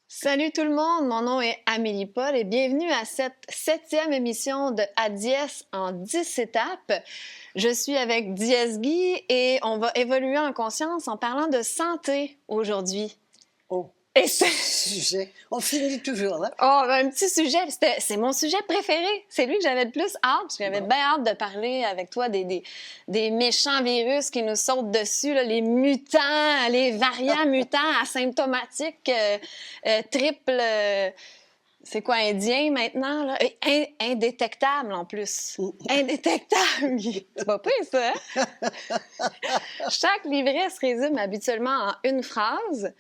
Salut tout le monde, mon nom est Amélie Paul et bienvenue à cette 7e émission de À Dièse en 10 étapes. Je suis avec Dièse Guy et on va évoluer en conscience en parlant de santé aujourd'hui. Oh, Et c'est sujet. On finit toujours, là. un petit sujet, c'est mon sujet préféré. C'est lui que j'avais le plus hâte, parce que j'avais bien hâte de parler avec toi des méchants virus qui nous sautent dessus, là, les mutants, les variants mutants asymptomatiques, triple... c'est quoi, indien maintenant, là? Indétectable, en plus. Indétectable! C'est pas pire, ça, hein? Chaque livret se résume habituellement en une phrase.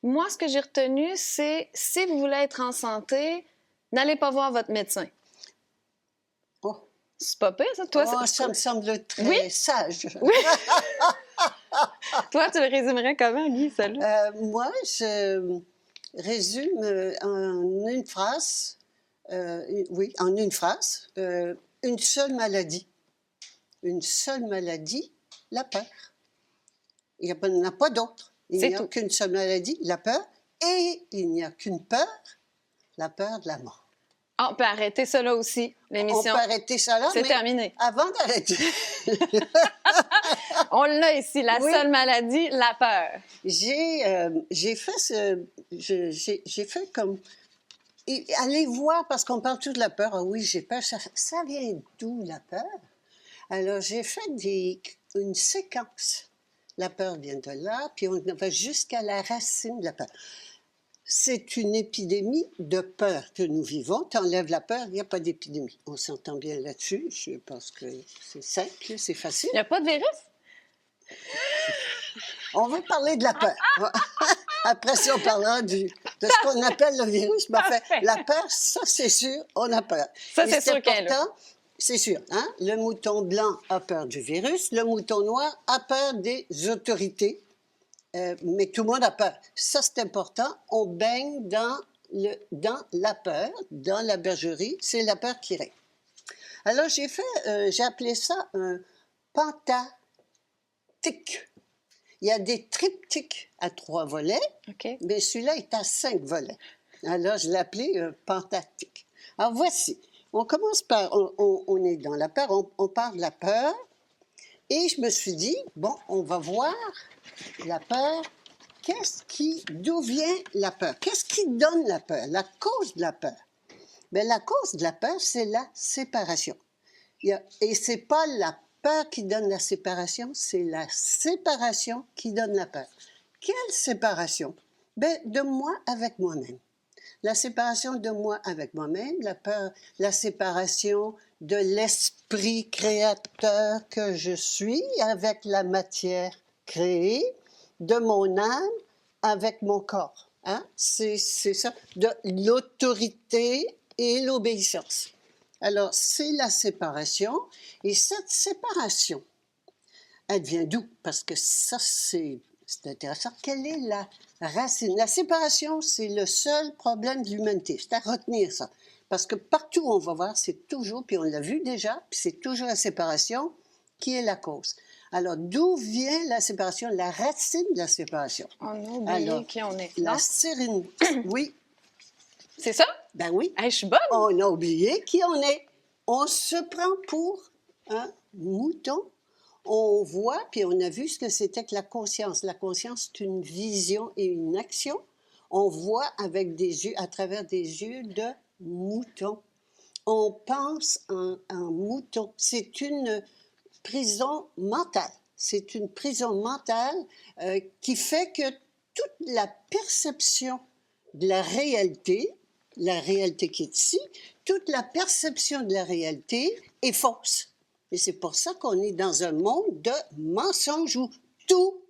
Moi, ce que j'ai retenu, c'est si vous voulez être en santé, n'allez pas voir votre médecin. Oh, C'est pas pire, ça? Toi, ça me semble très Oui? sage. Oui. Toi, tu le résumerais comment, Guy, celle-là? Moi, je résume en une phrase, oui, en une phrase, une seule maladie. Une seule maladie, la peur. Il n'y en a pas d'autre. Il C'est n'y a tout. qu'une seule maladie, la peur, et il n'y a qu'une peur, la peur de la mort. Ah, on peut arrêter ça là aussi, On l'émission. peut arrêter ça là, C'est mais terminé. avant d'arrêter, On l'a ici, la Oui. seule maladie, la peur. j'ai fait comme... Et allez voir, parce qu'on parle tout de la peur. Ah oui, j'ai peur. Ça vient d'où, la peur? Alors, j'ai fait une séquence. La peur vient de là, puis on va jusqu'à la racine de la peur. C'est une épidémie de peur que nous vivons. Tu enlèves la peur, il n'y a pas d'épidémie. On s'entend bien là-dessus. Je pense que c'est simple, c'est facile. Il n'y a pas de virus? On va parler de la peur. Après ça, on parlera de ce qu'on appelle le virus. Mais enfin, Parfait. la peur, ça, c'est sûr, on a peur. Ça, Et c'est sûr qu'elle est là. important, c'est sûr. Hein? Le mouton blanc a peur du virus. Le mouton noir a peur des autorités. Mais tout le monde a peur. Ça, c'est important. On baigne dans la peur, dans la bergerie. C'est la peur qui règne. Alors, j'ai appelé ça un pentathique. Il y a des triptyques à 3 volets, OK. mais celui-là est à 5 volets. Alors, je l'ai appelé un pentathique. Alors, voici. On commence par... On est dans la peur, on parle de la peur. Et je me suis dit, bon, on va voir la peur. D'où vient la peur? Qu'est-ce qui donne la peur? La cause de la peur. Bien, la cause de la peur, c'est la séparation. Et ce n'est pas la peur qui donne la séparation, c'est la séparation qui donne la peur. Quelle séparation? Bien, de moi avec moi-même. La séparation de moi avec moi-même, la peur, la séparation de l'esprit créateur que je suis avec la matière créée, de mon âme avec mon corps. Hein? C'est ça, de l'autorité et l'obéissance. Alors, c'est la séparation. Et cette séparation, elle vient d'où? Parce que ça, c'est intéressant. Quelle est la racine? La séparation, c'est le seul problème de l'humanité. C'est à retenir ça. Parce que partout où on va voir, c'est toujours, puis on l'a vu déjà, puis c'est toujours la séparation qui est la cause. Alors, d'où vient la séparation? La racine de la séparation. On a oublié qui on est. La Non? sérénité. Oui, C'est ça? ben oui. Hey, je suis bonne! On a oublié qui on est. On se prend pour un mouton. On voit, puis on a vu ce que c'était que la conscience. La conscience, c'est une vision et une action. On voit avec des yeux, à travers des yeux de mouton. On pense en mouton. C'est une prison mentale. C'est une prison mentale qui fait que toute la perception de la réalité qui est ici, toute la perception de la réalité est fausse. Et c'est pour ça qu'on est dans un monde de mensonges où tout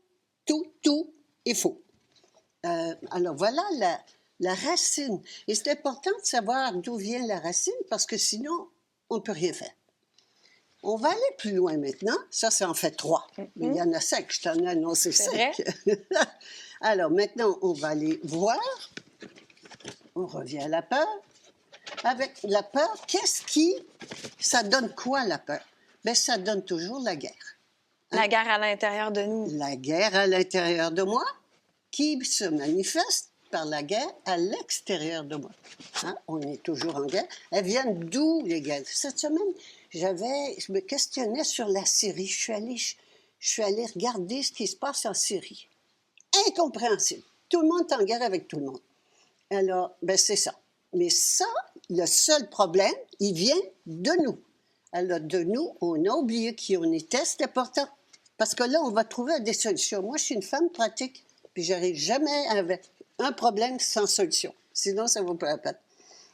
est faux. Alors voilà la racine. Et c'est important de savoir d'où vient la racine parce que sinon, on ne peut rien faire. On va aller plus loin maintenant. Ça, c'est en fait 3. Mais il y en a 5. Je t'en ai annoncé 5. Alors maintenant, on va aller voir. On revient à la peur. Avec la peur, ça donne quoi la peur? Bien, ça donne toujours la guerre. Hein? La guerre à l'intérieur de nous. La guerre à l'intérieur de moi qui se manifeste par la guerre à l'extérieur de moi. Hein? On est toujours en guerre. Elles viennent d'où, les guerres? Cette semaine, je me questionnais sur la Syrie. Je suis allée regarder ce qui se passe en Syrie. Incompréhensible. Tout le monde est en guerre avec tout le monde. Alors, ben c'est ça. Mais ça, le seul problème, il vient de nous. Alors, de nous, on a oublié qui on était, c'est important. Parce que là, on va trouver des solutions. Moi, je suis une femme pratique, puis j'arrive jamais avec un problème sans solution. Sinon, ça ne vaut pas la peine.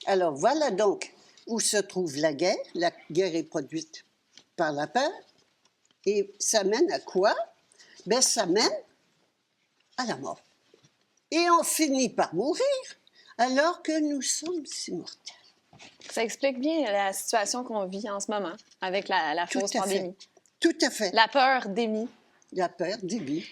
Alors, voilà donc où se trouve la guerre. La guerre est produite par la peur. Et ça mène à quoi? Bien, ça mène à la mort. Et on finit par mourir alors que nous sommes immortels. Ça explique bien la situation qu'on vit en ce moment avec la fausse pandémie. Tout à fait. La peur d'émie. La peur d'émie.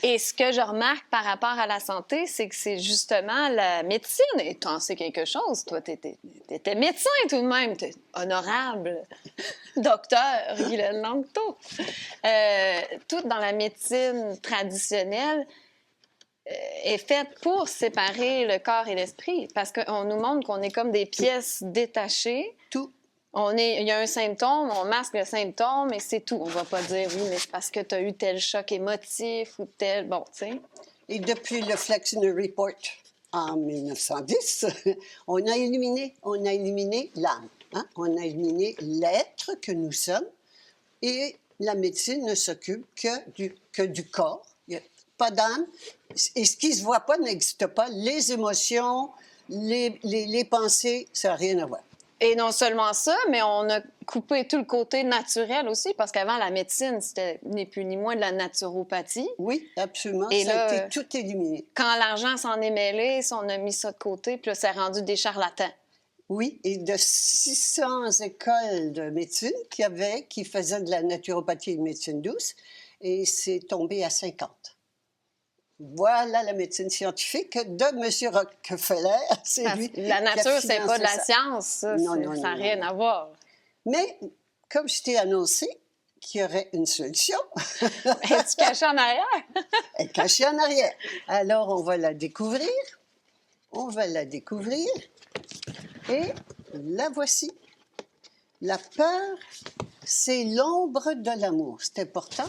Et ce que je remarque par rapport à la santé, c'est que c'est justement la médecine. Et tu en sais quelque chose. Toi, tu étais médecin tout de même. Tu es honorable. Docteur Guylaine Langto. Tout dans la médecine traditionnelle est faite pour séparer le corps et l'esprit. Parce qu'on nous montre qu'on est comme des pièces détachées. Tout. Il y a un symptôme, on masque le symptôme et c'est tout. On va pas dire, oui, mais c'est parce que tu as eu tel choc émotif ou tel... Bon, tu sais. Et depuis le Flexner Report en 1910, on a éliminé l'âme. Hein? On a éliminé l'être que nous sommes et la médecine ne s'occupe que du corps. Il n'y a pas d'âme. Et ce qui ne se voit pas n'existe pas. Les émotions, les pensées, ça n'a rien à voir. Et non seulement ça, mais on a coupé tout le côté naturel aussi, parce qu'avant, la médecine, c'était ni plus ni moins de la naturopathie. Oui, absolument. Et ça là, a été tout éliminé. Quand l'argent s'en est mêlé, on a mis ça de côté, puis là, c'est rendu des charlatans. Oui, et de 600 écoles de médecine qui faisaient de la naturopathie et de médecine douce, et c'est tombé à 50. Voilà la médecine scientifique de M. Rockefeller. C'est lui. La nature, c'est pas de la science, ça. Non, ça n'a rien à voir. Mais, comme je t'ai annoncé qu'il y aurait une solution... Es-tu caché en arrière? Elle est cachée en arrière. Alors, on va la découvrir. On va la découvrir. Et la voici. La peur, c'est l'ombre de l'amour. C'est important.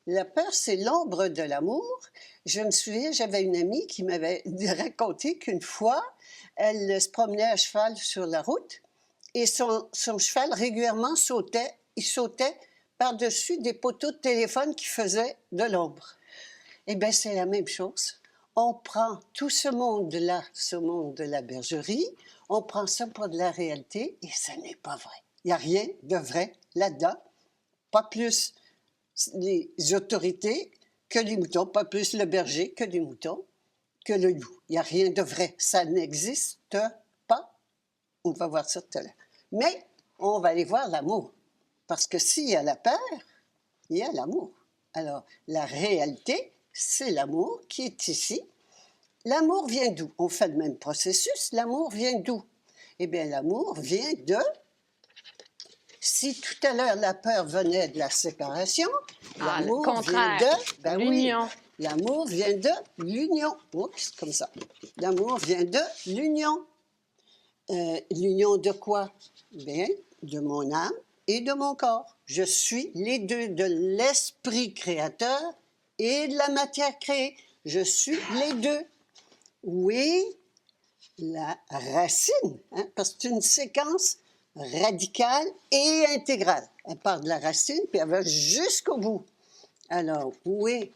La peur, c'est l'ombre de l'amour. Je me souviens, j'avais une amie qui m'avait raconté qu'une fois, elle se promenait à cheval sur la route et son cheval régulièrement sautait. Il sautait par-dessus des poteaux de téléphone qui faisaient de l'ombre. Eh bien, c'est la même chose. On prend tout ce monde-là, ce monde de la bergerie, on prend ça pour de la réalité et ce n'est pas vrai. Il n'y a rien de vrai là-dedans, pas plus les autorités que les moutons, pas plus le berger que les moutons, que le loup. Il n'y a rien de vrai. Ça n'existe pas. On va voir ça tout à l'heure. Mais on va aller voir l'amour. Parce que s'il y a la peur, il y a l'amour. Alors, la réalité, c'est l'amour qui est ici. L'amour vient d'où? On fait le même processus. L'amour vient d'où? Eh bien, l'amour vient de... Si tout à l'heure, la peur venait de la séparation, l'amour vient de... Ben l'union. Oui, l'amour vient de l'union. Oups, comme ça. L'amour vient de l'union. L'union de quoi? Bien, de mon âme et de mon corps. Je suis les deux, de l'esprit créateur et de la matière créée. Je suis les deux. Oui, la racine, hein, parce que c'est une séquence radicale et intégrale. Elle part de la racine, puis elle va jusqu'au bout. Alors, où est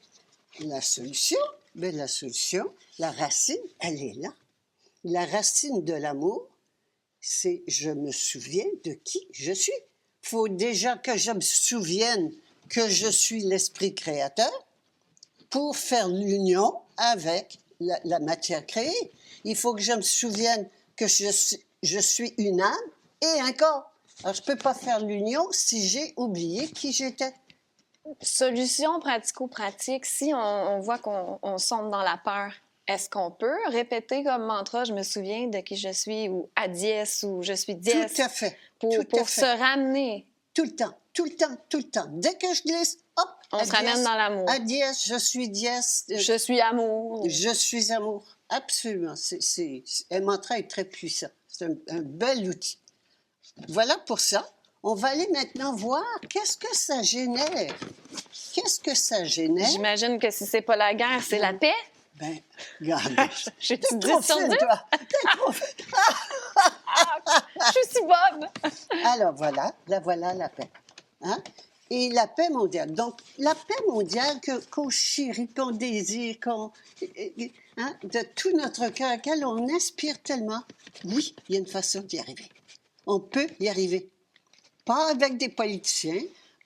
la solution? Bien, la solution, la racine, elle est là. La racine de l'amour, c'est je me souviens de qui je suis. Il faut déjà que je me souvienne que je suis l'esprit créateur pour faire l'union avec la matière créée. Il faut que je me souvienne que je suis une âme et un corps. Alors, je ne peux pas faire l'union si j'ai oublié qui j'étais. Solution pratico-pratique, si on voit qu'on sombre dans la peur, est-ce qu'on peut répéter comme mantra « je me souviens de qui je suis » ou « à dies » ou « je suis dies » Tout à fait. pour se ramener? Tout le temps, tout le temps, tout le temps. Dès que je glisse, hop, on se ramène dans l'amour. À dies, je suis dies. Je suis amour. Je suis amour. absolument. Un mantra est très puissant. C'est un bel outil. Voilà pour ça. On va aller maintenant voir qu'est-ce que ça génère. Qu'est-ce que ça génère? J'imagine que si c'est pas la guerre, c'est la paix. Ben, regarde. Je T'es suis trop 10 sur fine, 10. toi. T'es trop fine. Je suis si bonne. Alors voilà, la paix. Hein? Et la paix mondiale. Donc, la paix mondiale qu'on chérit, qu'on désire, de tout notre cœur, à laquelle on aspire tellement, oui, il y a une façon d'y arriver. On peut y arriver. Pas avec des politiciens,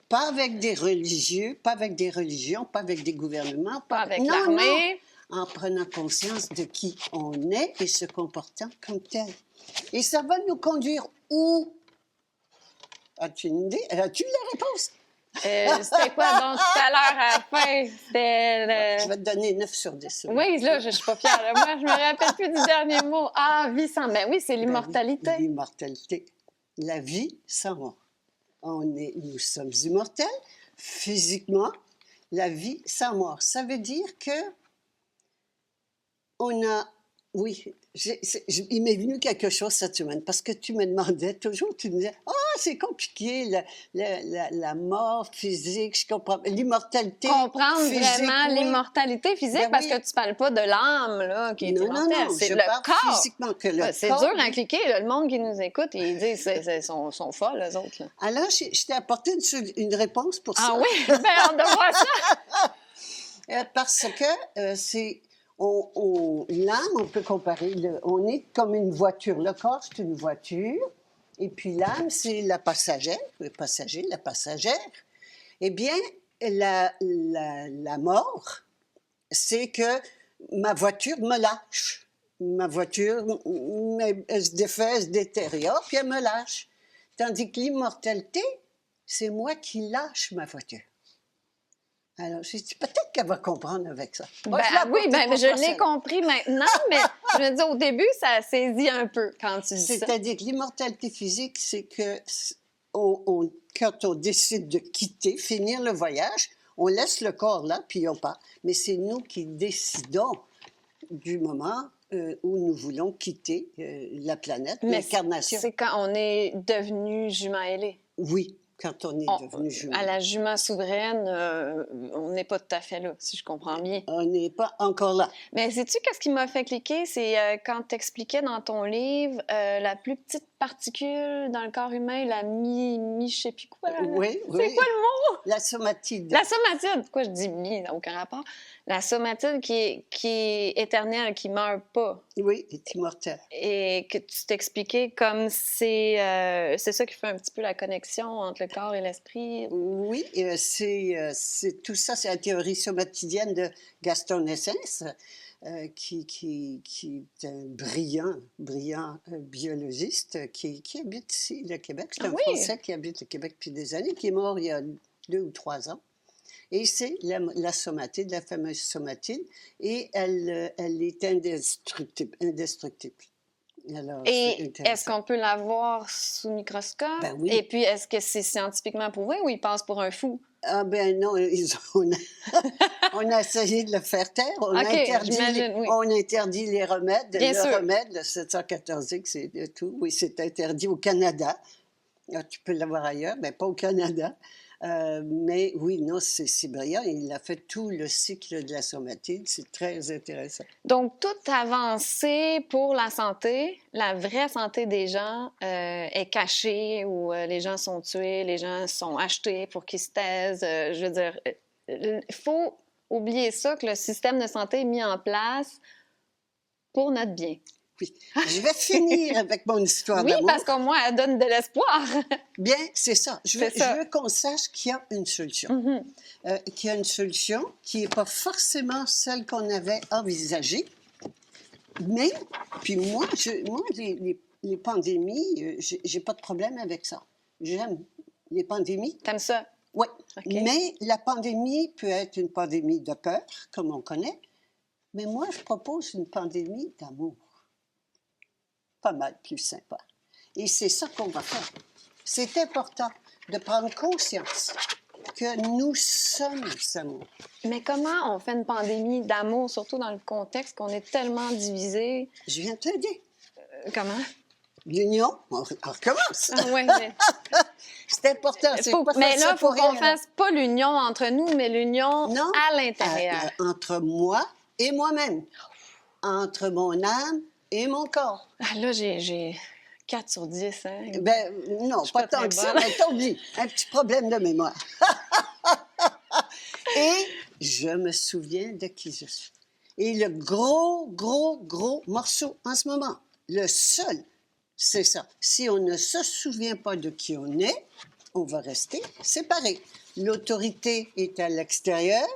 pas avec des religieux, pas avec des religions, pas avec des gouvernements, Pas avec non, l'armée. non, en prenant conscience de qui on est et se comportant comme tel. Et ça va nous conduire où? As-tu une idée? As-tu la réponse? C'était quoi donc tout à l'heure à la fin? C'était Je vais te donner 9 sur 10. Oui, là, je suis pas fière de moi. Je me rappelle plus du dernier mot. Ah, vie sans... Ben oui, c'est l'immortalité. Ben oui, l'immortalité. La vie sans mort. Nous sommes immortels, physiquement, la vie sans mort. Ça veut dire que on a... Oui, il m'est venu quelque chose cette semaine, parce que tu me demandais toujours, tu me disais, « Ah, c'est compliqué, la mort physique, je comprends. L'immortalité Comprendre physique, vraiment oui. l'immortalité physique, Ben parce oui. que tu parles pas de l'âme, là, qui est Non, immortelle. non, C'est je le parle corps. physiquement que le C'est corps, dur à oui. cliquer. Là. Le monde qui nous écoute, ils disent qu'ils sont folles, eux autres. Là. Alors, je t'ai apporté une réponse pour ça. Ah oui? Ben, hâte de voir ça! Parce que c'est... l'âme, on peut comparer, on est comme une voiture. Le corps, c'est une voiture. Et puis l'âme, c'est la passagère, le passager, la passagère. Eh bien, la mort, c'est que ma voiture me lâche. Ma voiture, elle se défait, elle se détériore, puis elle me lâche. Tandis que l'immortalité, c'est moi qui lâche ma voiture. Alors, je dis, peut-être qu'elle va comprendre avec ça. Ben, oui, je l'ai compris maintenant, mais je me dis, au début, ça saisit un peu quand tu dis ça. C'est-à-dire que l'immortalité physique, c'est que quand on décide de quitter, finir le voyage, on laisse le corps là, puis on part. Mais c'est nous qui décidons du moment où nous voulons quitter la planète, l'incarnation. C'est quand on est devenu jument ailé. Oui, quand on est devenu jument. À la jument souveraine, on n'est pas tout à fait là, si je comprends bien. On n'est pas encore là. Mais sais-tu qu'est-ce qui m'a fait cliquer? C'est quand tu expliquais dans ton livre la plus petite particule dans le corps humain, la je sais plus quoi. Oui, C'est quoi le mot? La somatide. La somatide. Pourquoi je dis mi? Ça n'a aucun rapport. La somatide qui est éternelle, qui ne meurt pas. Oui, est immortelle. Et que tu t'expliquais comme c'est ça qui fait un petit peu la connexion entre le corps et l'esprit. Oui, c'est tout ça, c'est la théorie somatidienne de Gaston Naessens, qui est un brillant biologiste qui habite ici, le Québec. C'est un Français qui habite le Québec depuis des années, qui est mort il y a 2 ou 3 ans. Et c'est la somatide, la fameuse somatide, et elle est indestructible. Alors, et est-ce qu'on peut la voir sous microscope? Ben oui. Et puis, est-ce que c'est scientifiquement prouvé ou il passe pour un fou? Ah ben non, on a essayé de le faire taire. On interdit les remèdes. Remède, le 714X, c'est tout. Oui, c'est interdit au Canada. Alors, tu peux l'avoir ailleurs, mais pas au Canada. Mais oui, non, c'est brillant. Il a fait tout le cycle de la somatide. C'est très intéressant. Donc, toute avancée pour la santé, la vraie santé des gens est cachée ou les gens sont tués, les gens sont achetés pour qu'ils se taisent. Je veux dire, il faut oublier ça, que le système de santé est mis en place pour notre bien. Oui. Je vais finir avec mon histoire d'amour. Oui, parce qu'au moins, elle donne de l'espoir. Bien, c'est ça. Je veux qu'on sache qu'il y a une solution. Qu'il y a une solution qui n'est pas forcément celle qu'on avait envisagée. Mais, puis moi les pandémies, j'ai pas de problème avec ça. J'aime les pandémies. T'aimes ça? Oui. Okay. Mais la pandémie peut être une pandémie de peur, comme on connaît. Mais moi, je propose une pandémie d'amour. Pas mal plus sympa. Et c'est ça qu'on va faire. C'est important de prendre conscience que nous sommes amour. Mais comment on fait une pandémie d'amour, surtout dans le contexte qu'on est tellement divisés? Je viens de te le dire. Comment? L'union, on recommence. Ah, ouais, mais... C'est important. Mais là, il faut qu'on fasse pas l'union entre nous, mais l'union à l'intérieur. Entre moi et moi-même. Entre mon âme et mon corps. Ah, là, j'ai 4 sur 10. Hein? Ben non, pas tant que ça, mais t'oublies. Un petit problème de mémoire. Et je me souviens de qui je suis. Et le gros morceau en ce moment, le seul, c'est ça. Si on ne se souvient pas de qui on est, on va rester séparés. L'autorité est à l'extérieur.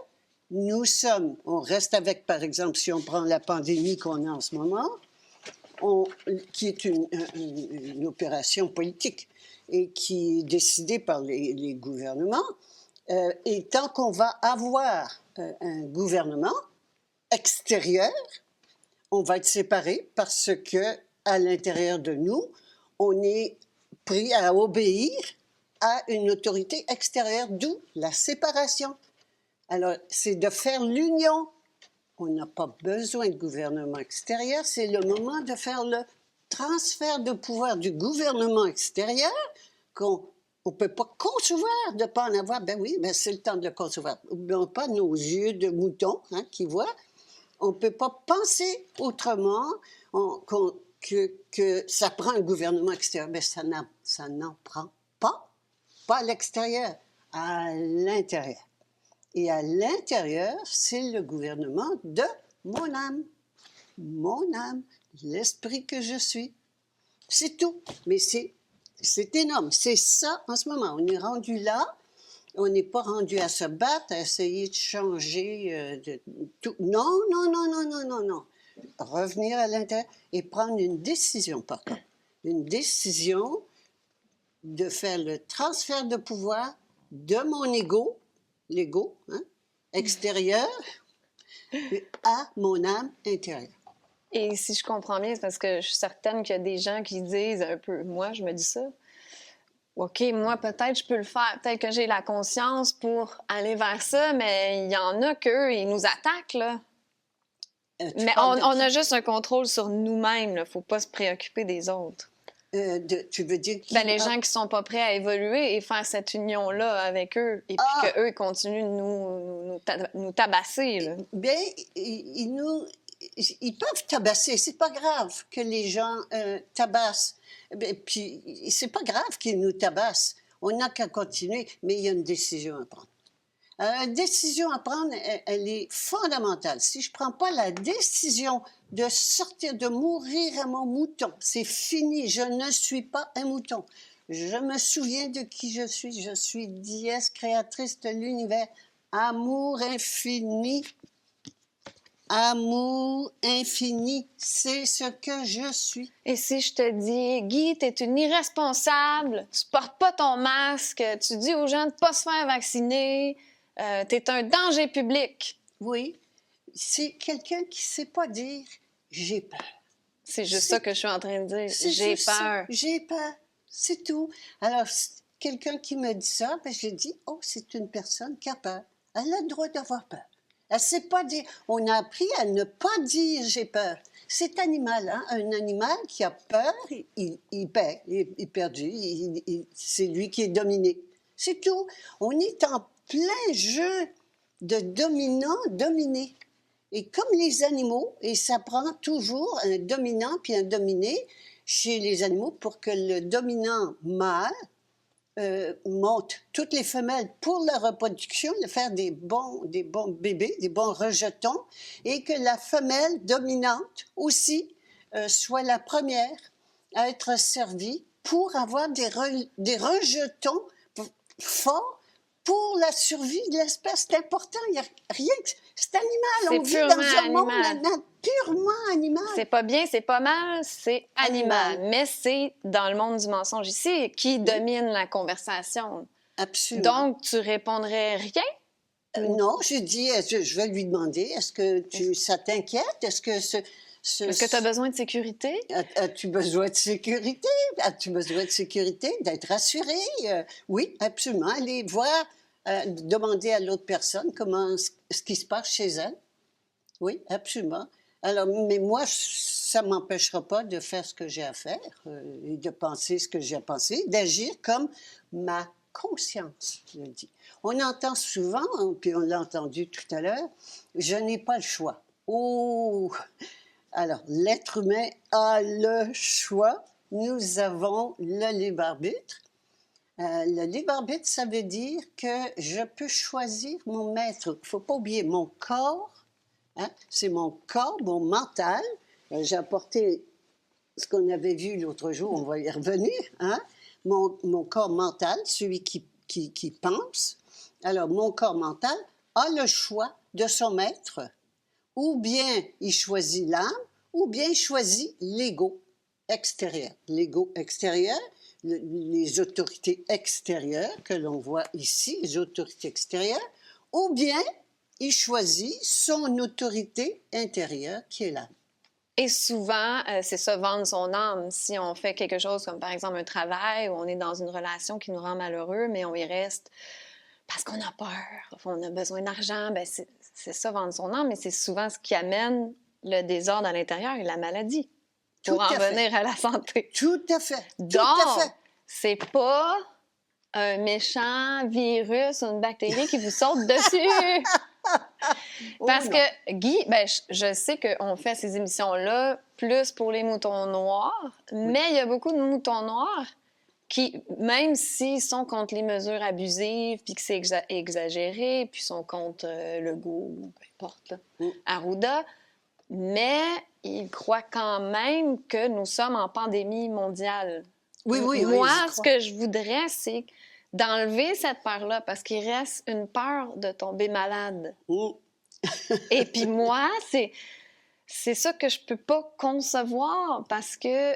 Nous sommes, on reste avec, par exemple, si on prend la pandémie qu'on a en ce moment, qui est une opération politique et qui est décidée par les gouvernements. Et tant qu'on va avoir un gouvernement extérieur, on va être séparés parce que à l'intérieur de nous, on est pris à obéir à une autorité extérieure, d'où la séparation. Alors, c'est de faire l'union. On n'a pas besoin de gouvernement extérieur, c'est le moment de faire le transfert de pouvoir du gouvernement extérieur qu'on ne peut pas concevoir de ne pas en avoir. Ben oui, ben c'est le temps de le concevoir. N'oublions pas nos yeux de mouton qui voient. On ne peut pas penser autrement que ça prend un gouvernement extérieur. Mais ça n'en prend pas à l'extérieur, à l'intérieur. Et à l'intérieur, c'est le gouvernement de mon âme, l'esprit que je suis. C'est tout. Mais c'est énorme. C'est ça en ce moment. On est rendu là. On n'est pas rendu à se battre, à essayer de changer de tout. Non. Revenir à l'intérieur et prendre une décision, par contre. Une décision de faire le transfert de pouvoir de mon ego, l'ego, extérieur, à mon âme intérieure. Et si je comprends bien, c'est parce que je suis certaine qu'il y a des gens qui disent un peu, moi, je me dis ça, OK, moi, peut-être je peux le faire, peut-être que j'ai la conscience pour aller vers ça, mais il y en a qu'eux, ils nous attaquent, là. Mais on a juste un contrôle sur nous-mêmes, il ne faut pas se préoccuper des autres. Tu veux dire les gens qui ne sont pas prêts à évoluer et faire cette union-là avec eux, et puis qu'eux continuent de nous tabasser. Là. Bien, ils peuvent tabasser. C'est pas grave que les gens tabassent. Puis, c'est pas grave qu'ils nous tabassent. On n'a qu'à continuer, mais il y a une décision à prendre. Une décision à prendre, elle est fondamentale. Si je ne prends pas la décision de sortir, de mourir à mon mouton, c'est fini. Je ne suis pas un mouton. Je me souviens de qui je suis. Je suis déesse créatrice de l'univers. Amour infini. Amour infini, c'est ce que je suis. Et si je te dis, Guy, t'es une irresponsable, tu portes pas ton masque, tu dis aux gens de pas se faire vacciner, t'es un danger public. Oui, c'est quelqu'un qui sait pas dire « j'ai peur ». C'est juste ça que je suis en train de dire. J'ai peur. J'ai peur, c'est tout. Alors, quelqu'un qui me dit ça, ben, je dis « oh, c'est une personne qui a peur. Elle a le droit d'avoir peur. » Elle ne sait pas dire. On a appris à ne pas dire « j'ai peur ». C'est animal, hein? Un animal qui a peur, il perd, il est perdu, c'est lui qui est dominé. C'est tout. On est en plein jeu de dominant-dominé. Et comme les animaux, et ça prend toujours un dominant puis un dominé chez les animaux pour que le dominant mâle monte toutes les femelles pour la reproduction, de faire des bons bébés, des bons rejetons, et que la femelle dominante aussi soit la première à être servie pour avoir des rejetons forts pour la survie de l'espèce. C'est important, il n'y a rien que... C'est animal, on vit dans un monde purement animal. C'est pas bien, c'est pas mal, c'est animal. Mais c'est dans le monde du mensonge ici qui domine la conversation. Absolument. Donc, tu répondrais rien? Non, je dis, je vais lui demander, est-ce que ça t'inquiète? Est-ce que est-ce que tu as besoin de sécurité? As-tu besoin de sécurité? As-tu besoin de sécurité? D'être rassuré? Oui, absolument. Aller voir demander à l'autre personne ce qui se passe chez elle. Oui, absolument. Alors, mais moi, ça ne m'empêchera pas de faire ce que j'ai à faire et de penser ce que j'ai à penser, d'agir comme ma conscience le dit. On entend souvent, puis on l'a entendu tout à l'heure, je n'ai pas le choix. Oh! Alors, l'être humain a le choix. Nous avons le libre arbitre. Le libre arbitre, ça veut dire que je peux choisir mon maître. Il ne faut pas oublier mon corps. Hein? C'est mon corps, mon mental. J'ai apporté ce qu'on avait vu l'autre jour, on va y revenir. Hein? Mon corps mental, celui qui pense. Alors, mon corps mental a le choix de son maître. Ou bien il choisit l'âme, ou bien il choisit l'ego extérieur. L'ego extérieur, les autorités extérieures que l'on voit ici, les autorités extérieures, ou bien il choisit son autorité intérieure qui est l'âme. Et souvent, c'est ça, vendre son âme. Si on fait quelque chose comme, par exemple, un travail ou on est dans une relation qui nous rend malheureux, mais on y reste parce qu'on a peur, on a besoin d'argent, bien, c'est ça, vendre son âme, mais c'est souvent ce qui amène le désordre à l'intérieur et la maladie pour en venir à la santé. Tout à fait. Donc, tout à fait. C'est pas un méchant virus ou une bactérie qui vous saute dessus. Parce que, Guy, ben, je sais qu'on fait ces émissions-là plus pour les moutons noirs, mais il y a beaucoup de moutons noirs qui, même s'ils sont contre les mesures abusives, puis que c'est exagéré, puis sont contre Legault, peu importe, là, Arruda, mais ils croient quand même que nous sommes en pandémie mondiale. Oui, Moi, ce que je voudrais, c'est d'enlever cette peur-là, parce qu'il reste une peur de tomber malade. Et puis moi, c'est ça que je peux pas concevoir, parce que,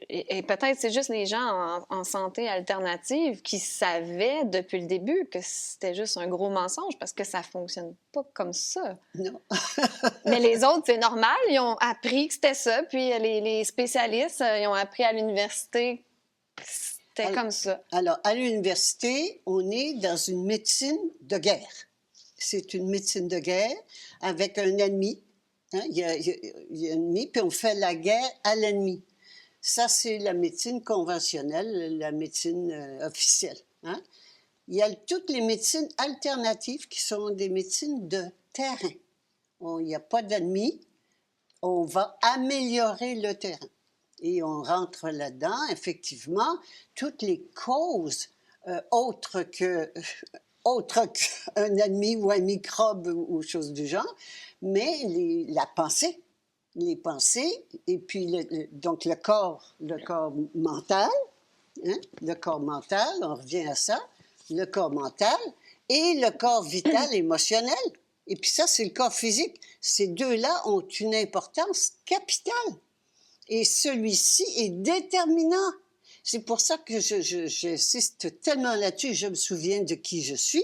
et peut-être c'est juste les gens en santé alternative qui savaient depuis le début que c'était juste un gros mensonge, parce que ça fonctionne pas comme ça. Non. Mais les autres, c'est normal, ils ont appris que c'était ça, puis les spécialistes, ils ont appris à l'université que c'était comme ça. Alors, à l'université, on est dans une médecine de guerre. C'est une médecine de guerre avec un ennemi. Hein? Il y a un ennemi, puis on fait la guerre à l'ennemi. Ça, c'est la médecine conventionnelle, la médecine officielle. Hein? Il y a toutes les médecines alternatives qui sont des médecines de terrain. Il n'y a pas d'ennemi, on va améliorer le terrain. Et on rentre là-dedans, effectivement, toutes les causes autres qu'un ennemi ou un microbe ou chose du genre, mais la pensée, les pensées, et puis donc le corps mental, hein, le corps mental, on revient à ça, le corps mental et le corps vital émotionnel. Et puis ça, c'est le corps physique. Ces deux-là ont une importance capitale. Et celui-ci est déterminant. C'est pour ça que j'insiste tellement là-dessus, je me souviens de qui je suis,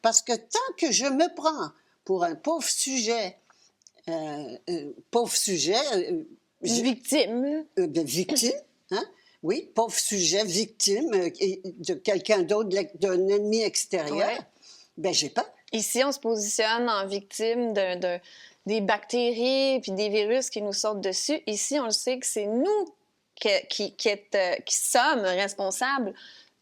parce que tant que je me prends pour un pauvre sujet, Victime. Victime, hein? Oui, pauvre sujet, victime de quelqu'un d'autre, d'un ennemi extérieur, Ouais. ben j'ai peur. Ici, on se positionne en victime des bactéries puis des virus qui nous sautent dessus. Ici, on le sait que c'est nous qui sommes responsables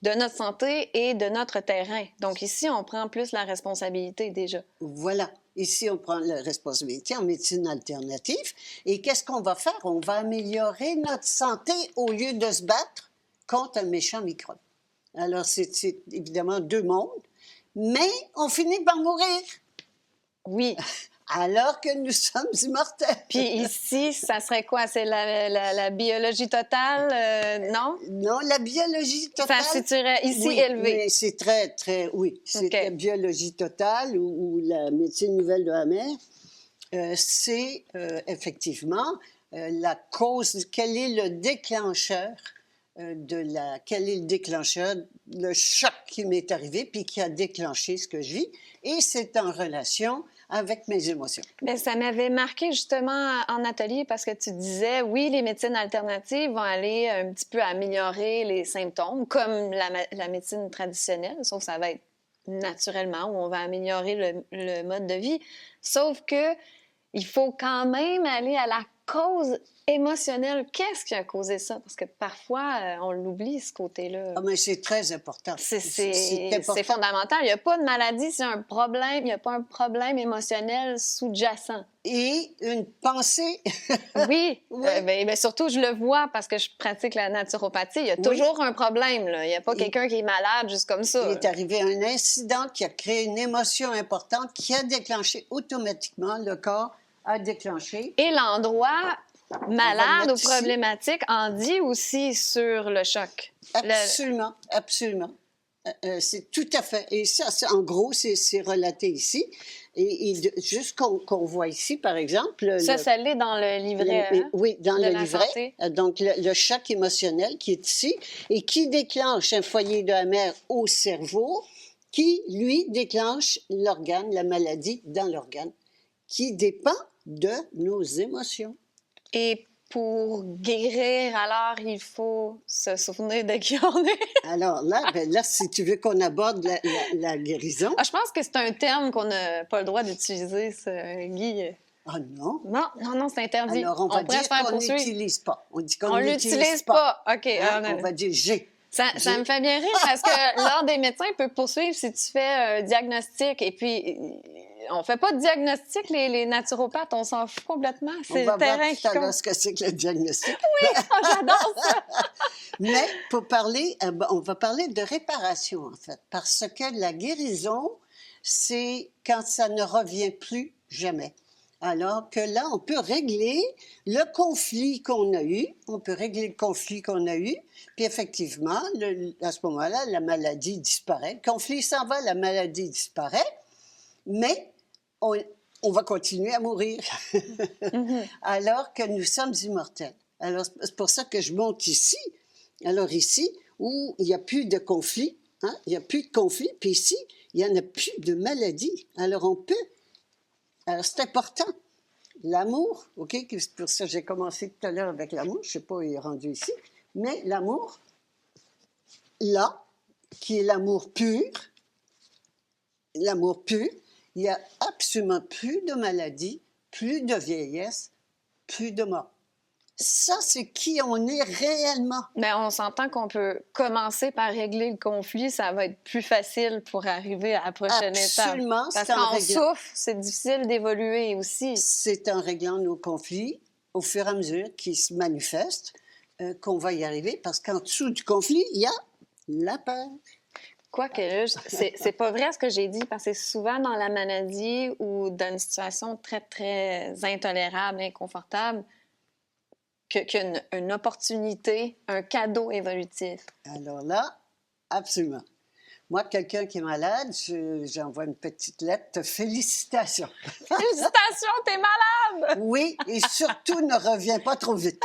de notre santé et de notre terrain. Donc ici, on prend plus la responsabilité déjà. Voilà. Ici, on prend la responsabilité en médecine alternative. Et qu'est-ce qu'on va faire? On va améliorer notre santé au lieu de se battre contre un méchant microbe. Alors, c'est évidemment deux mondes, mais on finit par mourir. Oui. Alors que nous sommes immortels. Puis ici, ça serait quoi? C'est la biologie totale, non? Non, la biologie totale... Ça se situerait ici oui, élevé. Mais c'est très, très... Oui, c'est Okay. La biologie totale ou la médecine nouvelle de la mer. C'est effectivement la cause... Quel est le déclencheur quel est le déclencheur, le choc qui m'est arrivé puis qui a déclenché ce que je vis. Et c'est en relation avec mes émotions. Bien, ça m'avait marqué justement en atelier parce que tu disais, oui, les médecines alternatives vont aller un petit peu améliorer les symptômes, comme la médecine traditionnelle, sauf que ça va être naturellement, où on va améliorer le mode de vie. Sauf que il faut quand même aller à la cause émotionnelle. Qu'est-ce qui a causé ça? Parce que parfois, on l'oublie, ce côté-là. Ah, mais c'est très important. C'est important. fondamental. Il n'y a pas de maladie, c'est un problème. Il n'y a pas un problème émotionnel sous-jacent. Et une pensée. Oui, Oui. ben, surtout, je le vois parce que je pratique la naturopathie. Il y a Oui. toujours un problème. Là. Il n'y a pas quelqu'un qui est malade juste comme ça. Il est arrivé un incident qui a créé une émotion importante qui a déclenché automatiquement, le corps a déclenché. Et l'endroit malade ou mettre ici. problématique en dit aussi sur le choc. Absolument, absolument. C'est tout à fait. Et ça, en gros, c'est relaté ici. Et juste qu'on voit ici, par exemple. Ça l'est dans le livret. Hein, oui, dans le livret. Santé. Donc, le choc émotionnel qui est ici et qui déclenche un foyer de la mère au cerveau, qui, lui, déclenche l'organe, la maladie dans l'organe, qui dépend de nos émotions. Et pour guérir, alors, il faut se souvenir de qui on est. Alors là, si tu veux qu'on aborde la guérison... Ah, je pense que c'est un terme qu'on n'a pas le droit d'utiliser, ça, Guy. Ah non? Non, c'est interdit. Alors, on va pourrait dire se faire qu'on poursuivre. n'utilise pas. On dit qu'on On n'utilise l'utilise pas. pas. OK. Hein? On va dire « j'ai ». Ça me fait bien rire parce que l'ordre des médecins peut poursuivre si tu fais un diagnostic. Et puis, on fait pas de diagnostic, les naturopathes, on s'en fout complètement. C'est le terrain qui On va voir tout à l'heure compte. ce que c'est que le diagnostic. Oui, j'adore ça. Mais pour parler, on va parler de réparation, en fait, parce que la guérison, c'est quand ça ne revient plus jamais. Alors que là, on peut régler le conflit qu'on a eu, puis effectivement, à ce moment-là, la maladie disparaît. Le conflit s'en va, la maladie disparaît, mais on va continuer à mourir, alors que nous sommes immortels. Alors, c'est pour ça que je monte ici. Alors ici, où il n'y a plus de conflit, hein, il n'y a plus de conflit, puis ici, il n'y en a plus de maladie. Alors on peut... Alors c'est important. L'amour, OK, c'est pour ça que j'ai commencé tout à l'heure avec l'amour, je ne sais pas où il est rendu ici, mais l'amour, là, qui est l'amour pur, il n'y a absolument plus de maladie, plus de vieillesse, plus de mort. Ça, c'est qui on est réellement. Mais on s'entend qu'on peut commencer par régler le conflit, ça va être plus facile pour arriver à la prochaine étape. Absolument, parce qu'on souffre, c'est difficile d'évoluer aussi. C'est en réglant nos conflits, au fur et à mesure qu'ils se manifestent, qu'on va y arriver, parce qu'en dessous du conflit, il y a la peur. Quoique, c'est pas vrai ce que j'ai dit, parce que c'est souvent dans la maladie ou dans une situation très, très intolérable, inconfortable, qu'il y a une opportunité, un cadeau évolutif. Alors là, absolument. Moi, quelqu'un qui est malade, j'envoie une petite lettre. Félicitations. Félicitations, t'es malade! Oui, et surtout, ne reviens pas trop vite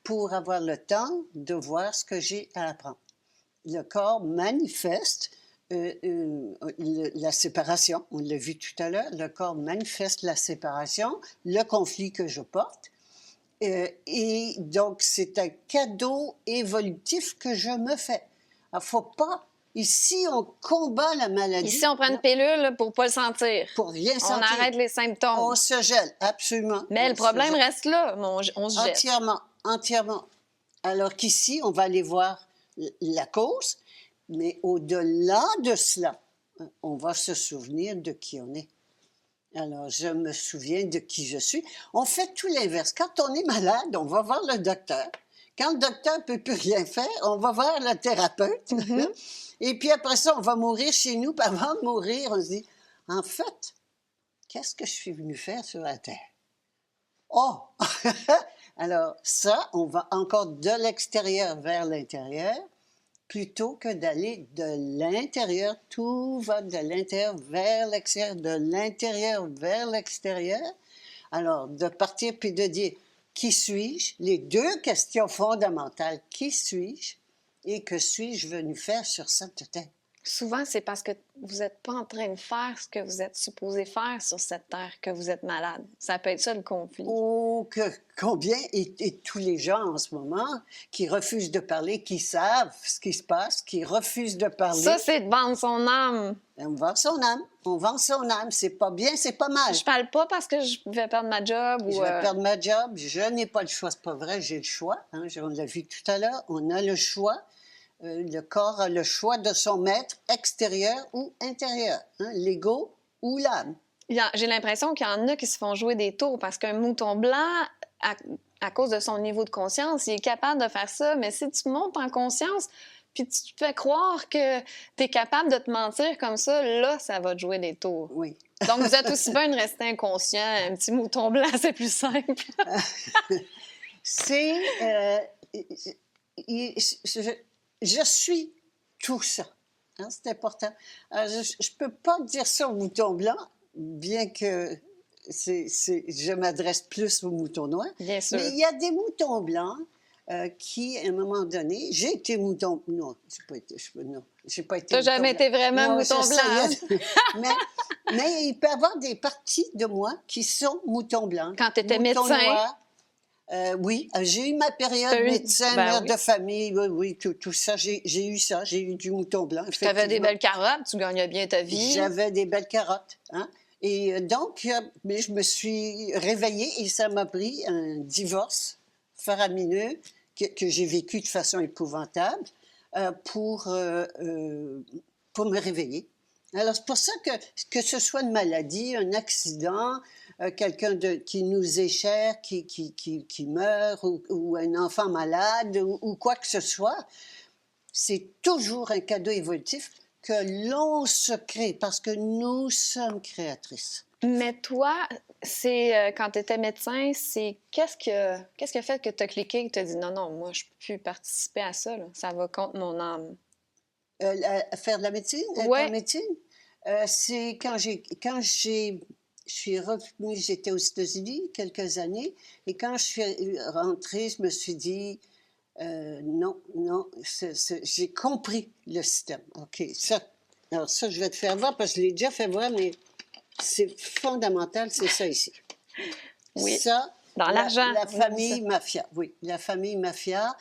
pour avoir le temps de voir ce que j'ai à apprendre. Le corps manifeste la séparation. On l'a vu tout à l'heure. Le corps manifeste la séparation, le conflit que je porte. Et donc, c'est un cadeau évolutif que je me fais. Il ne faut pas... Ici, on combat la maladie. Ici, on prend une pilule pour ne pas le sentir. Pour rien sentir. On arrête les symptômes. On se gèle, absolument. Mais le problème reste là, on se jette. Entièrement. Alors qu'ici, on va aller voir la cause, mais au-delà de cela, on va se souvenir de qui on est. Alors, je me souviens de qui je suis. On fait tout l'inverse. Quand on est malade, on va voir le docteur. Quand le docteur ne peut plus rien faire, on va voir le thérapeute. Et puis après ça, on va mourir chez nous. Puis avant de mourir, on se dit, en fait, qu'est-ce que je suis venu faire sur la Terre? Oh! Alors ça, on va encore de l'extérieur vers l'intérieur, plutôt que d'aller de l'intérieur. Tout va de l'intérieur vers l'extérieur, de l'intérieur vers l'extérieur. Alors, de partir puis de dire, qui suis-je? Les deux questions fondamentales. Qui suis-je et que suis-je venu faire sur cette terre? Souvent, c'est parce que vous n'êtes pas en train de faire ce que vous êtes supposé faire sur cette terre que vous êtes malade. Ça peut être ça le conflit. Oh, combien, et tous les gens en ce moment qui refusent de parler, qui savent ce qui se passe, qui refusent de parler. Ça, c'est de vendre son âme. On vend son âme. On vend son âme. C'est pas bien, c'est pas mal. Je parle pas parce que je vais perdre ma job ou... Je vais perdre ma job. Je n'ai pas le choix. C'est pas vrai, j'ai le choix. Hein, on l'a vu tout à l'heure. On a le choix. Le corps a le choix de son maître extérieur ou intérieur. Hein, l'ego ou l'âme. J'ai l'impression qu'il y en a qui se font jouer des tours parce qu'un mouton blanc, à cause de son niveau de conscience, il est capable de faire ça. Mais si tu montes en conscience, puis tu te fais croire que tu es capable de te mentir comme ça, là, ça va te jouer des tours. Oui. Donc, vous êtes aussi bien de rester inconscient. Un petit mouton blanc, c'est plus simple. C'est... je suis tout ça. Hein, c'est important. Alors, je ne peux pas dire ça au mouton blanc, bien que je m'adresse plus aux moutons noirs. Bien sûr. Mais il y a des moutons blancs qui, à un moment donné, j'ai été mouton... Non, j'ai pas été Tu n'as jamais été vraiment non, mouton blanc. Hein? mais il peut y avoir des parties de moi qui sont moutons blancs. Quand tu étais médecin? Noirs. Oui, j'ai eu ma période médecin, mère de famille, oui, tout ça, j'ai eu ça, j'ai eu du mouton blanc. Tu avais des belles carottes, tu gagnais bien ta vie. J'avais des belles carottes, hein? Et donc, mais je me suis réveillée et ça m'a pris un divorce faramineux que j'ai vécu de façon épouvantable pour me réveiller. Alors, c'est pour ça que ce soit une maladie, un accident, quelqu'un qui nous est cher, qui meurt, ou un enfant malade, ou quoi que ce soit, c'est toujours un cadeau évolutif que l'on se crée, parce que nous sommes créatrices. Mais toi, c'est quand tu étais médecin, c'est qu'est-ce qui a fait que tu as cliqué et que tu as dit non, moi, je ne peux plus participer à ça, là. Ça va contre mon âme? Faire de la médecine? Ouais. La médecine? C'est quand je suis revenue, j'étais aux États-Unis quelques années, et quand je suis rentrée, je me suis dit, non, j'ai compris le système. OK, alors ça, je vais te faire voir, parce que je l'ai déjà fait voir, mais c'est fondamental, c'est ça ici. Oui, ça, dans l'argent. La famille mafia, oui, la famille mafia,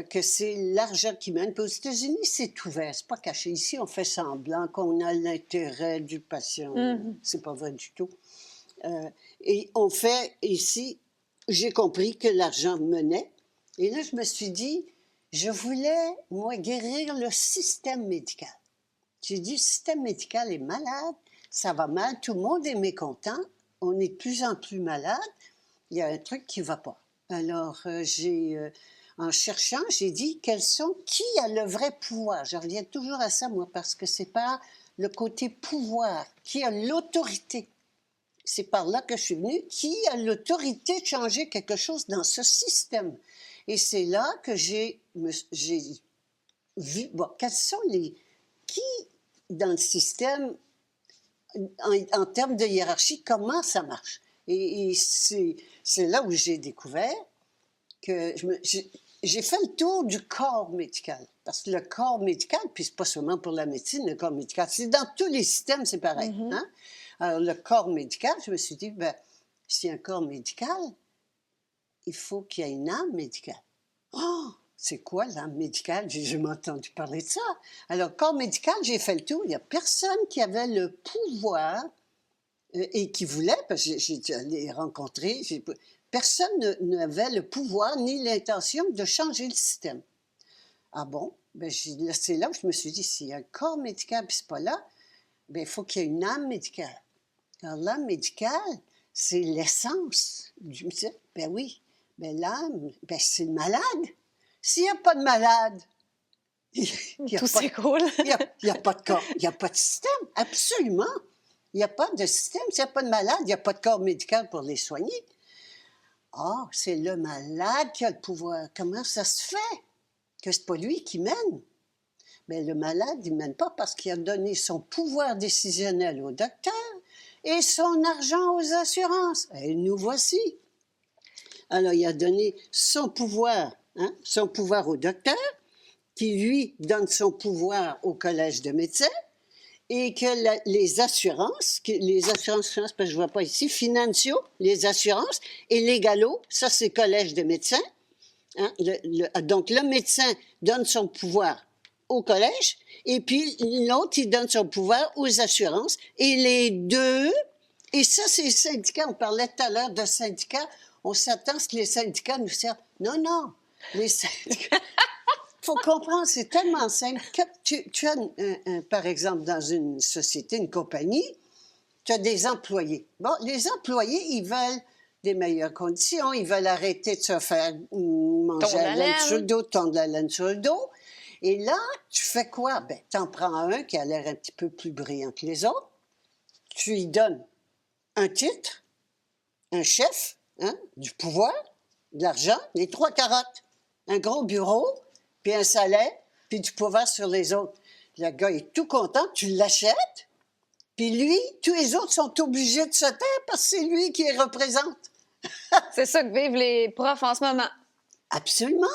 que c'est l'argent qui mène. Puis aux États-Unis, c'est ouvert, c'est pas caché. Ici, on fait semblant qu'on a l'intérêt du patient. C'est pas vrai du tout. Et on fait ici, j'ai compris que l'argent menait. Et là, je me suis dit, je voulais, moi, guérir le système médical. J'ai dit, le système médical est malade, ça va mal, tout le monde est mécontent, on est de plus en plus malade, il y a un truc qui ne va pas. Alors, en cherchant, j'ai dit, qui a le vrai pouvoir? Je reviens toujours à ça, moi, parce que c'est pas le côté pouvoir, qui a l'autorité. C'est par là que je suis venue, qui a l'autorité de changer quelque chose dans ce système. Et c'est là que j'ai vu, bon, quels sont qui, dans le système, en termes de hiérarchie, comment ça marche? Et c'est là où j'ai découvert que j'ai fait le tour du corps médical. Parce que le corps médical, puis c'est pas seulement pour la médecine, le corps médical, c'est dans tous les systèmes, c'est pareil. Hein? Alors, le corps médical, je me suis dit, ben, s'il y a un corps médical, il faut qu'il y ait une âme médicale. Oh! C'est quoi l'âme médicale? J'ai jamais entendu parler de ça. Alors, corps médical, j'ai fait le tour. Il n'y a personne qui avait le pouvoir et qui voulait, parce que j'ai dû aller rencontrer, personne n'avait le pouvoir ni l'intention de changer le système. Ah bon? Ben, c'est là où je me suis dit, s'il y a un corps médical puis c'est pas là, ben, il faut qu'il y ait une âme médicale. Alors, l'âme médicale, c'est l'essence du médecin. Ben oui. Ben, l'âme, ben, c'est le malade. S'il n'y a pas de malade, tout s'écroule. Il n'y a pas de corps, il n'y a pas de système, absolument. Il n'y a pas de système. S'il n'y a pas de malade, il n'y a pas de corps médical pour les soigner. Ah, c'est le malade qui a le pouvoir. Comment ça se fait que ce n'est pas lui qui mène? Bien, le malade, il ne mène pas parce qu'il a donné son pouvoir décisionnel au docteur et son argent aux assurances. Et nous voici. Alors, il a donné son pouvoir au docteur qui, lui, donne son pouvoir au Collège de médecins et que les assurances, je pense que je ne vois pas ici, financiaux, les assurances, et légaux, ça, c'est Collège de médecins. Hein, donc, le médecin donne son pouvoir au collège, et puis l'autre, il donne son pouvoir aux assurances. Et les deux, et ça, c'est les syndicats. On parlait tout à l'heure de syndicats. On s'attend à ce que les syndicats nous servent. Non, non. Les syndicats. Il faut comprendre, c'est tellement simple. Que tu as, par exemple, dans une société, une compagnie, tu as des employés. Bon, les employés, ils veulent des meilleures conditions, ils veulent arrêter de se faire manger la laine sur le dos, tondre la laine sur le dos. Et là, tu fais quoi? Ben, tu en prends un qui a l'air un petit peu plus brillant que les autres, tu lui donnes un titre, un chef, hein, du pouvoir, de l'argent, les 3 carottes, un gros bureau, puis un salaire, puis du pouvoir sur les autres. Le gars est tout content, tu l'achètes, puis lui, tous les autres sont obligés de se taire parce que c'est lui qui les représente. C'est ça que vivent les profs en ce moment. Absolument.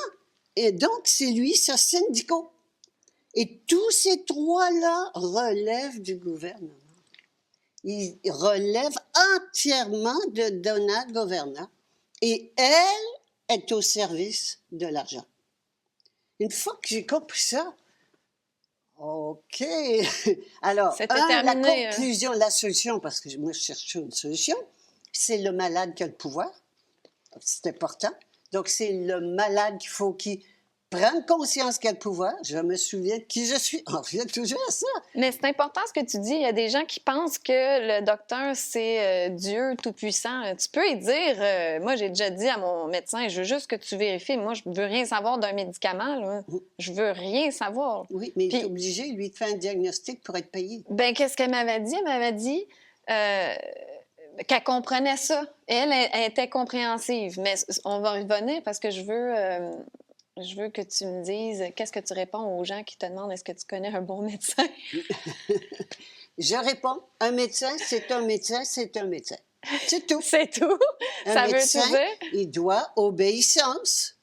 Et donc, c'est lui, ce syndicat. Et tous ces 3-là relèvent du gouvernement. Ils relèvent entièrement de Donald Gouverneur. Et elle est au service de l'argent. Une fois que j'ai compris ça, OK. Alors, la conclusion, la solution, parce que moi, je cherche une solution, c'est le malade qui a le pouvoir. C'est important. Donc, c'est le malade qu'il faut qu'il prenne conscience qu'il a le pouvoir. Je me souviens de qui je suis. On revient toujours à ça. Mais c'est important ce que tu dis. Il y a des gens qui pensent que le docteur, c'est Dieu tout-puissant. Tu peux y dire, moi, j'ai déjà dit à mon médecin, je veux juste que tu vérifies. Moi, je veux rien savoir d'un médicament. Là. Je veux rien savoir. Oui, mais il est obligé, lui, de faire un diagnostic pour être payé. Bien, qu'est-ce qu'elle m'avait dit? Elle m'avait dit qu'elle comprenait ça. Elle était compréhensive. Mais on va revenir parce que je veux que tu me dises, qu'est-ce que tu réponds aux gens qui te demandent est-ce que tu connais un bon médecin? Je réponds, un médecin, c'est un médecin, c'est un médecin. C'est tout. C'est tout? Ça veut tout dire? Il doit obéissance.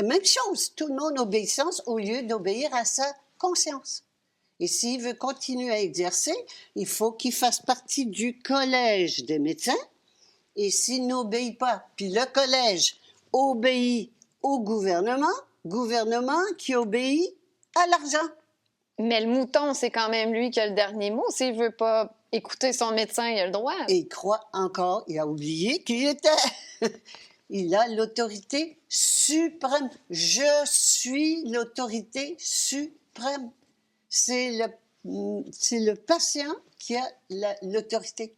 Même chose, tout le monde obéissance au lieu d'obéir à sa conscience. Et s'il veut continuer à exercer, il faut qu'il fasse partie du collège des médecins. Et s'il n'obéit pas, puis le collège obéit au gouvernement qui obéit à l'argent. Mais le mouton, c'est quand même lui qui a le dernier mot. S'il veut pas écouter son médecin, il a le droit. Et il croit encore, il a oublié qui il était. Il a l'autorité suprême. Je suis l'autorité suprême. C'est le patient qui a l'autorité.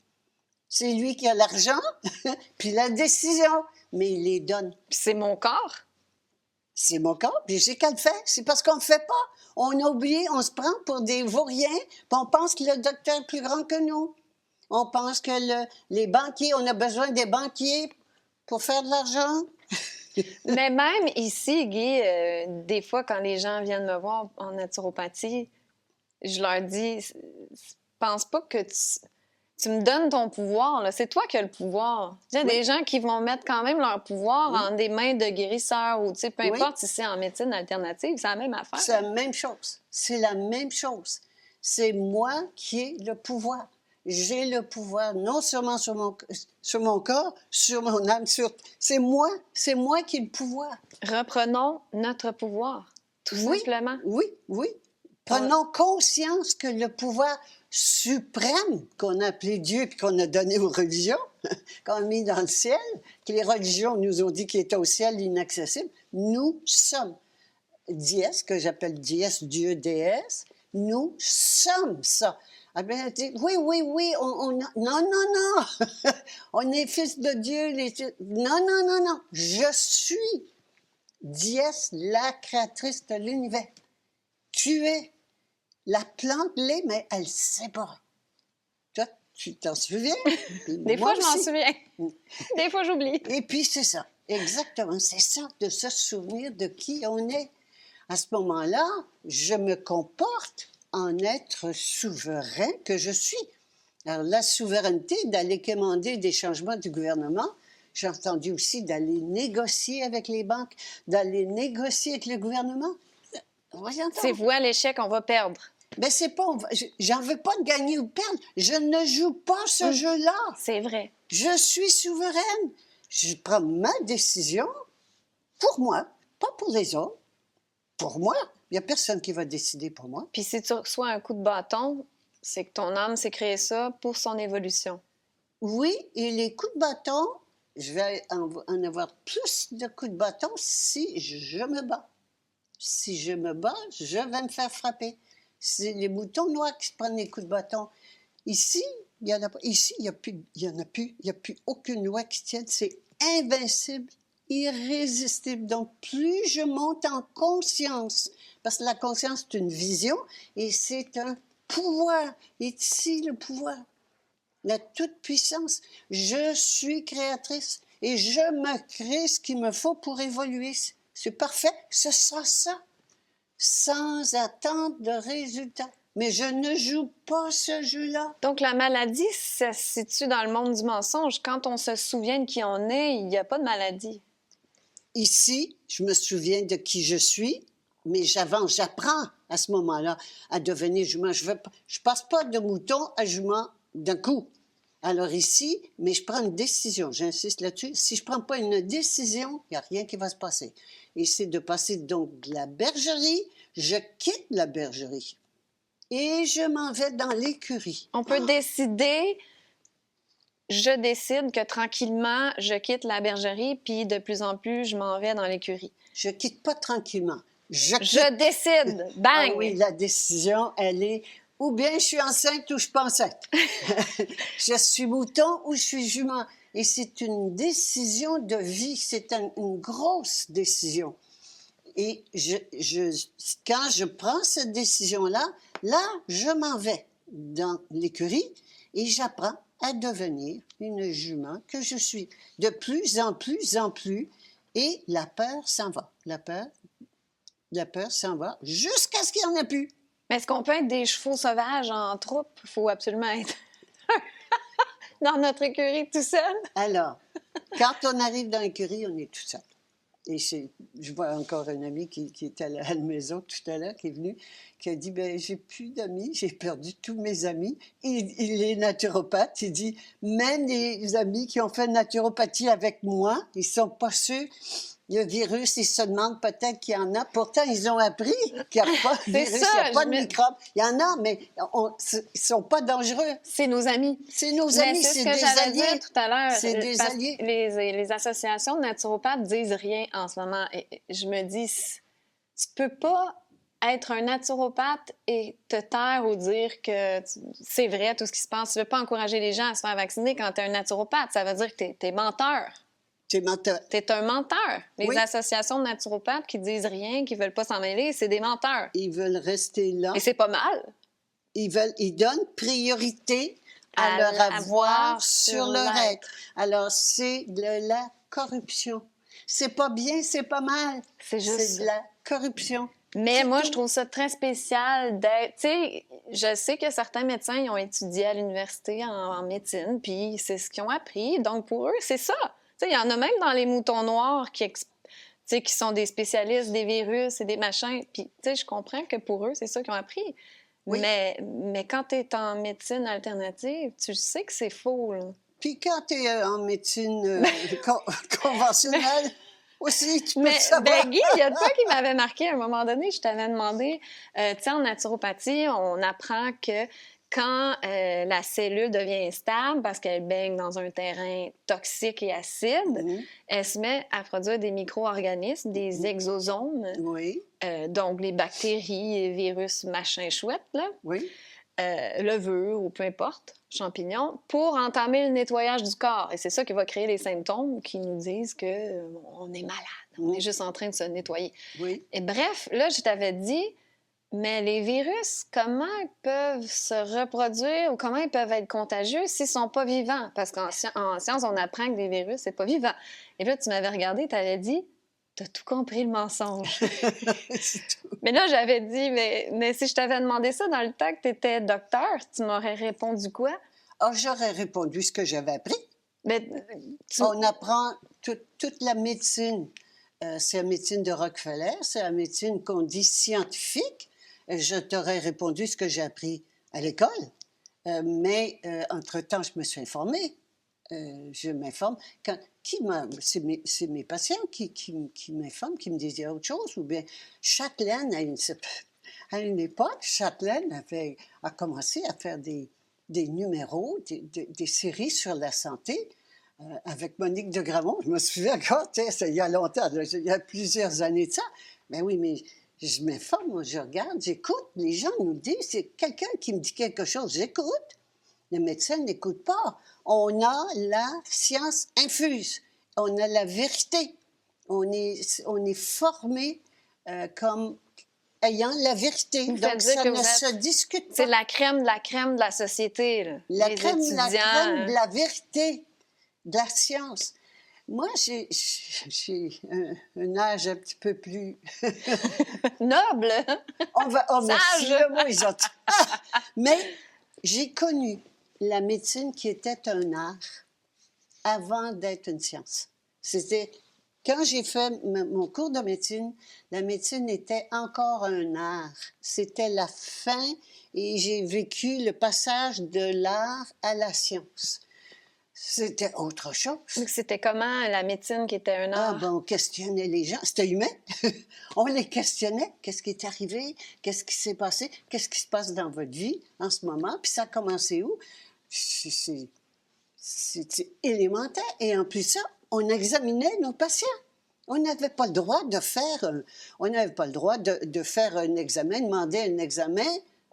C'est lui qui a l'argent, puis la décision, mais il les donne. Puis c'est mon corps. C'est mon corps, puis j'ai qu'à le faire. C'est parce qu'on ne le fait pas. On a oublié, on se prend pour des vauriens, puis on pense que le docteur est plus grand que nous. On pense que les banquiers, on a besoin des banquiers pour faire de l'argent. Mais même ici, Guy, des fois, quand les gens viennent me voir en naturopathie, je leur dis, pense pas que tu me donnes ton pouvoir, là. C'est toi qui as le pouvoir. Il y a des gens qui vont mettre quand même leur pouvoir en des mains de guérisseurs ou, peu importe si c'est en médecine alternative, c'est la même affaire. C'est la même chose. C'est la même chose. C'est moi qui ai le pouvoir. J'ai le pouvoir non seulement sur mon corps, sur mon âme, c'est moi qui ai le pouvoir. Reprenons notre pouvoir, tout simplement. Oui. Prenons conscience que le pouvoir suprême qu'on a appelé Dieu et qu'on a donné aux religions, qu'on a mis dans le ciel, que les religions nous ont dit qu'il était au ciel inaccessible, nous sommes déesse, que j'appelle déesse, Dieu, déesse, nous sommes ça. Ah bien, oui, non, on est fils de Dieu, non, je suis déesse, la créatrice de l'univers. Tu es. La plante l'est, mais elle sait pas. Toi, tu t'en souviens? Des fois, je m'en souviens. Des fois, j'oublie. Et puis, c'est ça. Exactement. C'est ça, de se souvenir de qui on est. À ce moment-là, je me comporte en être souverain que je suis. Alors, la souveraineté, d'aller commander des changements du gouvernement, j'ai entendu aussi d'aller négocier avec les banques, d'aller négocier avec le gouvernement. Voyons C'est donc. voué à l'échec, on va perdre. Mais c'est pas... J'en veux pas de gagner ou perdre. Je ne joue pas ce jeu-là. C'est vrai. Je suis souveraine. Je prends ma décision pour moi, pas pour les autres. Pour moi. Il n'y a personne qui va décider pour moi. Puis si tu reçois un coup de bâton, c'est que ton âme s'est créée ça pour son évolution. Oui, et les coups de bâton, je vais en avoir plus de coups de bâton si je me bats. Si je me bats, je vais me faire frapper. C'est les moutons noirs qui se prennent les coups de bâton. Ici, il y en a pas. Ici, il y en a plus. Il n'y a plus aucune loi qui tienne. C'est invincible, irrésistible. Donc, plus je monte en conscience, parce que la conscience, c'est une vision et c'est un pouvoir. Et ici, le pouvoir, la toute-puissance. Je suis créatrice et je me crée ce qu'il me faut pour évoluer. C'est parfait, ce sera ça, sans attendre de résultat. Mais je ne joue pas ce jeu-là. Donc, la maladie, ça se situe dans le monde du mensonge. Quand on se souvient de qui on est, il n'y a pas de maladie. Ici, je me souviens de qui je suis, mais j'avance, j'apprends à ce moment-là à devenir jument. Je passe pas de mouton à jument d'un coup. Alors ici, mais je prends une décision, j'insiste là-dessus. Si je ne prends pas une décision, il n'y a rien qui va se passer. Et c'est de passer donc de la bergerie, je quitte la bergerie et je m'en vais dans l'écurie. On peut décider, je décide que tranquillement, je quitte la bergerie, puis de plus en plus, je m'en vais dans l'écurie. Je quitte pas tranquillement. Je décide, bang! Ah oui, la décision, elle est... Ou bien je suis enceinte ou je suis pas enceinte. Je suis mouton ou je suis jument. Et c'est une décision de vie, c'est une grosse décision. Et quand je prends cette décision-là, là, je m'en vais dans l'écurie et j'apprends à devenir une jument que je suis. De plus en plus en plus, et la peur s'en va. La peur s'en va jusqu'à ce qu'il n'y en ait plus. Mais est-ce qu'on peut être des chevaux sauvages en troupe? Il faut absolument être dans notre écurie tout seul. Alors, quand on arrive dans l'écurie, on est tout seul. Et je vois encore un ami qui était à la maison tout à l'heure, qui est venu, qui a dit, ben j'ai plus d'amis, j'ai perdu tous mes amis. Il est naturopathe, il dit, même les amis qui ont fait naturopathie avec moi, ils sont pas sûrs. Le virus, ils se demandent peut-être qu'il y en a. Pourtant, ils ont appris qu'il n'y a pas de virus, il n'y a pas de microbes. Il y en a, mais ils ne sont pas dangereux. C'est nos amis. C'est nos amis, c'est des alliés. Tout à l'heure. C'est des alliés. Les associations de naturopathes disent rien en ce moment. Et je me dis, tu peux pas être un naturopathe et te taire ou dire que c'est vrai tout ce qui se passe. Tu ne veux pas encourager les gens à se faire vacciner quand tu es un naturopathe. Ça veut dire que tu es menteur. Tu es menteur. Tu es un menteur. Les Oui. associations de naturopathes qui disent rien, qui ne veulent pas s'en mêler, c'est des menteurs. Ils veulent rester là. Et c'est pas mal. Ils donnent priorité à leur avoir sur leur être. Alors, c'est de la corruption. C'est pas bien, c'est pas mal. C'est juste C'est de la corruption. Mais moi, je trouve ça très spécial d'être... Tu sais, je sais que certains médecins ils ont étudié à l'université en médecine, puis c'est ce qu'ils ont appris. Donc, pour eux, c'est ça. Tu sais, il y en a même dans les moutons noirs qui sont des spécialistes des virus et des machins. Puis, tu sais, je comprends que pour eux, c'est ça qu'ils ont appris. Oui. Mais quand tu es en médecine alternative, tu sais que c'est faux, là. Puis quand tu es en médecine conventionnelle, aussi, tu peux le Mais savoir. Guy, il y a de quoi qui m'avait marqué à un moment donné. Je t'avais demandé, tu sais, en naturopathie, on apprend que quand la cellule devient instable parce qu'elle baigne dans un terrain toxique et acide, elle se met à produire des micro-organismes, des exosomes, Oui, donc les bactéries et virus machin chouette, là, oui. levure ou peu importe, champignons, pour entamer le nettoyage du corps. Et c'est ça qui va créer les symptômes qui nous disent qu'on est malade, on est juste en train de se nettoyer. Oui. Et bref, là, je t'avais dit, mais les virus, comment ils peuvent se reproduire ou comment ils peuvent être contagieux s'ils ne sont pas vivants? Parce qu'en science, on apprend que des virus, c'est pas vivant. Et là, tu m'avais regardé, tu avais dit, t'as tout compris le mensonge. C'est tout. Mais là, j'avais dit, mais si je t'avais demandé ça dans le temps que tu étais docteur, tu m'aurais répondu quoi? Ah, j'aurais répondu ce que j'avais appris. Mais, On apprend toute la médecine c'est la médecine de Rockefeller, c'est la médecine qu'on dit scientifique. Je t'aurais répondu ce que j'ai appris à l'école. Mais entre-temps, je me suis informée. Je m'informe. C'est mes patients qui m'informent, qui me disent autre chose. Ou bien, Châtelaine, à une époque, Châtelaine a commencé à faire des numéros, des séries sur la santé. Avec Monique de Gramont, je me souviens encore, il y a longtemps, il y a plusieurs années de ça. Mais oui, mais je m'informe, je regarde, j'écoute. Les gens nous disent, c'est quelqu'un qui me dit quelque chose, j'écoute. Le médecin n'écoute pas. On a la science infuse. On a la vérité. On est formé comme ayant la vérité. Donc, ça ne se discute pas. C'est la crème de la société, là. La Les crème étudiants, de la vérité, de la science. Moi, j'ai un âge un petit peu plus... noble. Merci, le mot est gentil. Mais j'ai connu la médecine qui était un art avant d'être une science. C'était... Quand j'ai fait mon cours de médecine, la médecine était encore un art. C'était la fin et j'ai vécu le passage de l'art à la science. C'était autre chose. Donc, c'était comment la médecine qui était un art? Ah, ben, on questionnait les gens. C'était humain. On les questionnait. Qu'est-ce qui est arrivé? Qu'est-ce qui s'est passé? Qu'est-ce qui se passe dans votre vie en ce moment? Puis ça a commencé où? C'est élémentaire. Et en plus ça, on examinait nos patients. On n'avait pas le droit de faire un examen, demander un examen.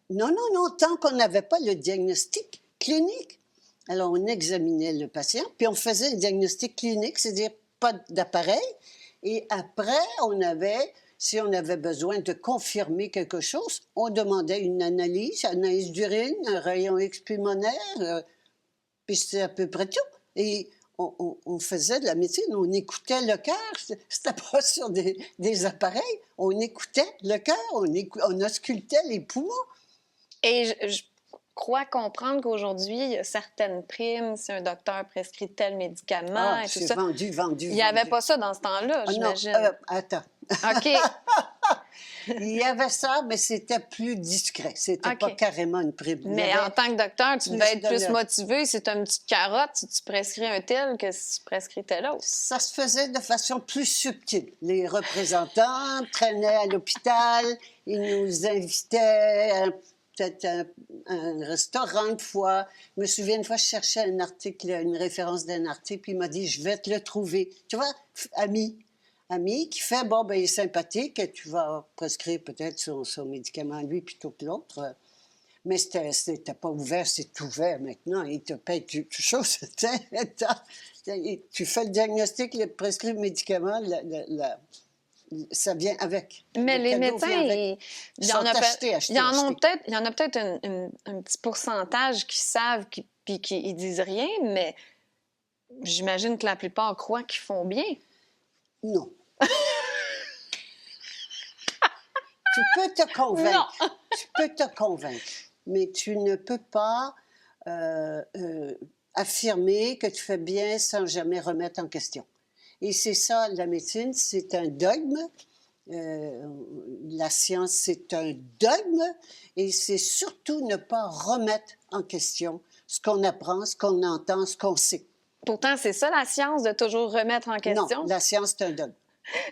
Non, tant qu'on n'avait pas le diagnostic clinique. Alors, on examinait le patient, puis on faisait le diagnostic clinique, c'est-à-dire pas d'appareil. Et après, si on avait besoin de confirmer quelque chose, on demandait une analyse d'urine, un rayon X pulmonaire, puis c'était à peu près tout. Et on faisait de la médecine, on écoutait le cœur, c'était pas sur des appareils, on écoutait le cœur, on auscultait les poumons. Et je crois comprendre qu'aujourd'hui, il y a certaines primes si un docteur prescrit tel médicament et tout ça. Vendu. Il n'y avait pas ça dans ce temps-là, j'imagine. Non, attends. OK. Il y avait ça, mais c'était plus discret. C'était pas carrément une prime. Mais en tant que docteur, tu devais être plus motivé. Si tu as une petite carotte, si tu prescris un tel que si tu prescris tel autre. Ça se faisait de façon plus subtile. Les représentants traînaient à l'hôpital, ils nous invitaient peut-être un restaurant une fois. Je me souviens, une fois, je cherchais un article, une référence d'un article, puis il m'a dit, je vais te le trouver. Tu vois, ami qui fait, bon, ben il est sympathique, et tu vas prescrire peut-être son médicament à lui plutôt que l'autre. Mais c'était pas ouvert, c'est ouvert maintenant. Il te paye quelque chose. Tu fais le diagnostic, il prescrit le médicament, ça vient avec. Mais les médecins, il y en a peut-être un petit pourcentage qui savent puis qui disent rien, mais j'imagine que la plupart croient qu'ils font bien. Non. Tu peux te convaincre. Non. Tu peux te convaincre, mais tu ne peux pas affirmer que tu fais bien sans jamais remettre en question. Et c'est ça, la médecine, c'est un dogme. La science, c'est un dogme. Et c'est surtout ne pas remettre en question ce qu'on apprend, ce qu'on entend, ce qu'on sait. Pourtant, c'est ça la science, de toujours remettre en question? Non, la science, c'est un dogme.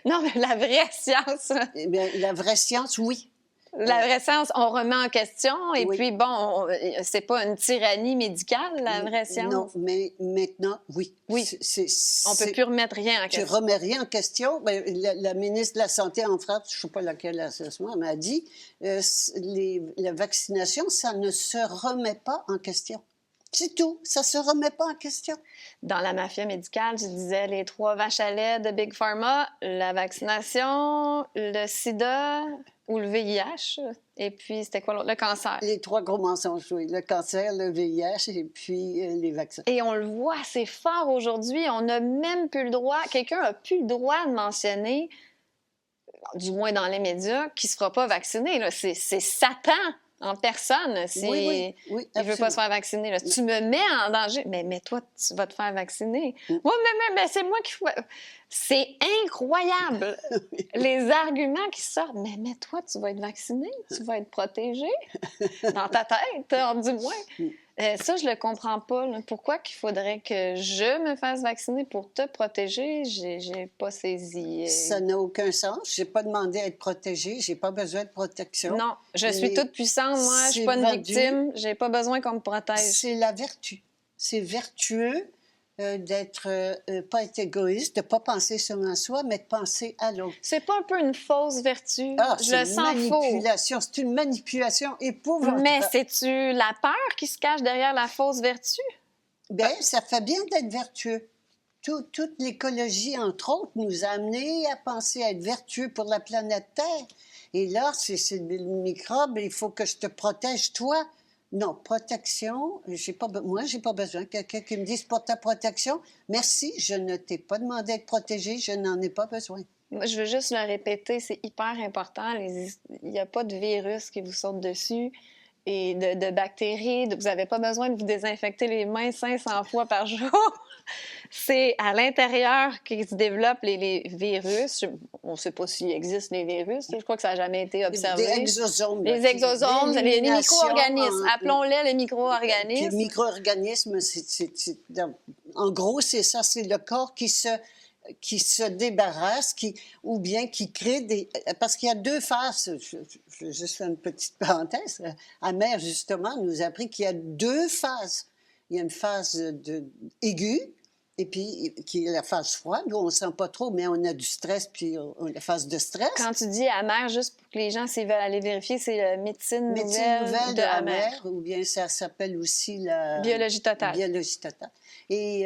Non, mais la vraie science... Eh bien, la vraie science, oui. La vraie science, on remet en question, et oui. puis, bon, c'est pas une tyrannie médicale, la vraie science? Non, mais maintenant, oui. Oui, on peut plus remettre rien en question. Tu remets rien en question. Bien, la ministre de la Santé en France, je ne sais pas laquelle assessment, m'a dit, la vaccination, ça ne se remet pas en question. C'est tout. Ça ne se remet pas en question. Dans la mafia médicale, je disais les 3 vaches à lait de Big Pharma, la vaccination, le sida ou le VIH, et puis c'était quoi l'autre? Le cancer. Les 3 gros mensonges, oui. Le cancer, le VIH et puis les vaccins. Et on le voit, c'est fort aujourd'hui. On n'a même plus le droit, quelqu'un n'a plus le droit de mentionner, du moins dans les médias, qu'il ne se fera pas vacciner. C'est Satan. en personne si oui, il veut pas se faire vacciner. Là. Tu me mets en danger. Mais toi, tu vas te faire vacciner. Oui, mais c'est moi qui... C'est incroyable, les arguments qui sortent. Mais toi, tu vas être vacciné, tu vas être protégé. Dans ta tête, du moins. Ça, je le comprends pas. Là. Pourquoi qu'il faudrait que je me fasse vacciner pour te protéger? J'ai pas saisi. Ça n'a aucun sens. J'ai pas demandé à être protégée. J'ai pas besoin de protection. Non, je suis toute puissante, moi. Je suis pas une victime. J'ai pas besoin qu'on me protège. C'est la vertu. C'est vertueux d'être, pas être égoïste, de pas penser seulement à soi, mais de penser à l'autre. C'est pas un peu une fausse vertu? Ah, je le sens manipulation. C'est une manipulation épouvantable. Mais c'est-tu la peur qui se cache derrière la fausse vertu? Bien, ça fait bien d'être vertueux. Toute l'écologie, entre autres, nous a amenés à penser à être vertueux pour la planète Terre. Et là, c'est le microbe, il faut que je te protège, toi. Non, protection, moi, j'ai pas besoin. Quelqu'un qui me dise pour ta protection, merci, je ne t'ai pas demandé d'être protégé, je n'en ai pas besoin. Moi, je veux juste le répéter, c'est hyper important. Il n'y a pas de virus qui vous saute dessus et de bactéries. Vous n'avez pas besoin de vous désinfecter les mains 500 fois par jour. C'est à l'intérieur qu'ils se développent les virus. On ne sait pas s'il existe les virus. Je crois que ça n'a jamais été observé. Des exosomes. Les exosomes, les micro-organismes. Appelons-les les micro-organismes. Les micro-organismes, en gros, c'est ça. C'est le corps qui se débarrasse, ou bien qui crée des... Parce qu'il y a deux phases. Je vais juste faire une petite parenthèse. Amère, justement, nous a appris qu'il y a deux phases. Il y a une phase aiguë, et puis qui est la phase froide, où on ne sent pas trop, mais on a du stress, puis la phase de stress. Quand tu dis amère, juste pour que les gens, s'ils veulent aller vérifier, c'est la médecine nouvelle de Amère. Ou bien ça s'appelle aussi la... Biologie totale. Biologie totale. Et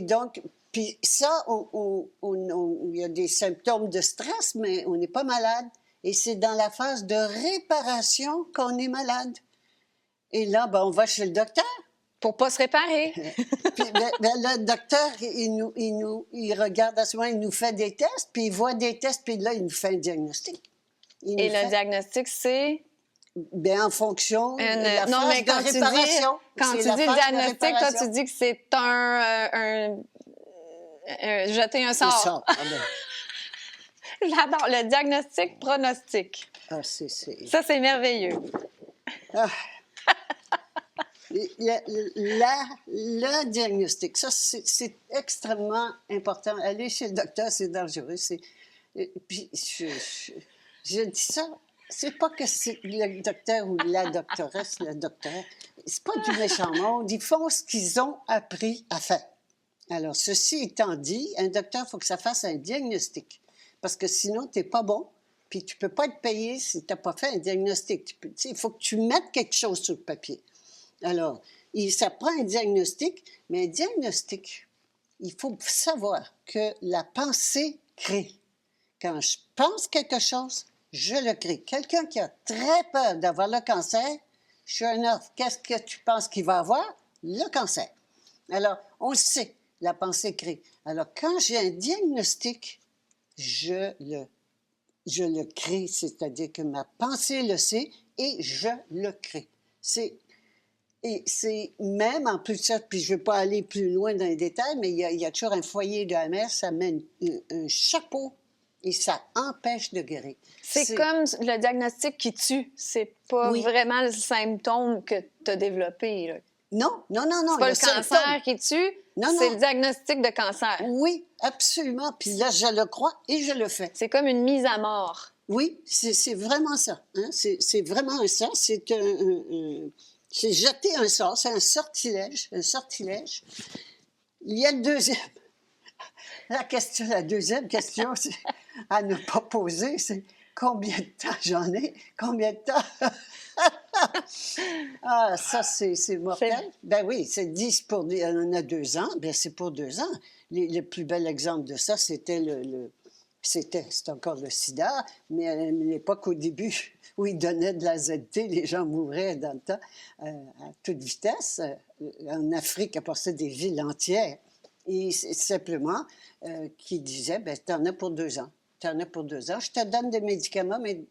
donc... Puis ça, il y a des symptômes de stress, mais on n'est pas malade. Et c'est dans la phase de réparation qu'on est malade. Et là, ben, on va chez le docteur. Pour pas se réparer. Puis, le docteur, il regarde à ce moment, il nous fait des tests, puis il voit des tests, puis là, il nous fait un diagnostic. Et le diagnostic, c'est? Bien, en fonction de la non, phase mais quand de réparation. Quand tu dis le diagnostic, toi, tu dis que c'est jeter un sort. Ah ben. J'adore. Le diagnostic pronostic. Ah, Ça, c'est merveilleux. Ah. Le diagnostic, ça, c'est extrêmement important. Aller chez le docteur, c'est dangereux. Puis, je dis ça, c'est pas que c'est le docteur ou la doctoresse, le docteur. C'est pas du méchant monde. Ils font ce qu'ils ont appris à faire. Alors, ceci étant dit, un docteur, il faut que ça fasse un diagnostic. Parce que sinon, tu n'es pas bon, puis tu ne peux pas être payé si tu n'as pas fait un diagnostic. Il faut que tu mettes quelque chose sur le papier. Alors, ça prend un diagnostic, mais un diagnostic, il faut savoir que la pensée crée. Quand je pense quelque chose, je le crée. Quelqu'un qui a très peur d'avoir le cancer, sure enough, qu'est-ce que tu penses qu'il va avoir? Le cancer. Alors, on le sait. La pensée crée. Alors, quand j'ai un diagnostic, je le crée, c'est-à-dire que ma pensée le sait et je le crée. Et c'est même, en plus de ça, puis je ne vais pas aller plus loin dans les détails, mais il y a toujours un foyer de Amère, ça met un chapeau et ça empêche de guérir. C'est comme le diagnostic qui tue. C'est pas vraiment le symptôme que tu as développé, là. Non. C'est pas le cancer qui tue, c'est le diagnostic de cancer. Oui, absolument. Puis là, je le crois et je le fais. C'est comme une mise à mort. Oui, c'est vraiment ça. Hein? C'est vraiment ça. C'est jeter un sort, c'est un sortilège. Il y a le deuxième. La deuxième question c'est à ne pas poser, c'est combien de temps j'en ai? Combien de temps? Ah, ça, c'est mortel. Ben oui, c'est 10 pour... On a 2 ans, bien c'est pour 2 ans. Le plus bel exemple de ça, c'était c'est encore le sida, mais à l'époque, au début, où ils donnaient de la ZT, les gens mouraient dans le temps à toute vitesse. En Afrique, à part ça, des villes entières. Et simplement, qui disaient, bien, t'en as pour 2 ans. T'en as pour 2 ans. Je te donne des médicaments, mais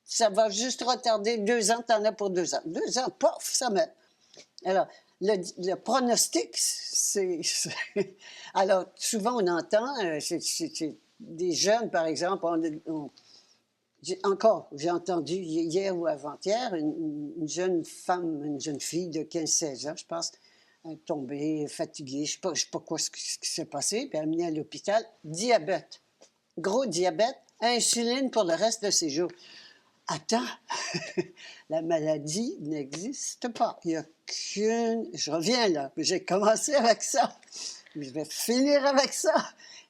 Ça va juste retarder 2 ans, t'en as pour 2 ans. 2 ans, pof, ça meurt. Alors, le pronostic, Alors, souvent, on entend, c'est des jeunes, par exemple, j'ai entendu hier ou avant-hier une jeune femme, une jeune fille de 15-16 ans, je pense, tombée, fatiguée, je ne sais pas quoi ce qui s'est passé, puis amenée à l'hôpital. Diabète, gros diabète, insuline pour le reste de ses jours. Attends, la maladie n'existe pas. Il n'y a qu'une... Je reviens là, j'ai commencé avec ça. Je vais finir avec ça.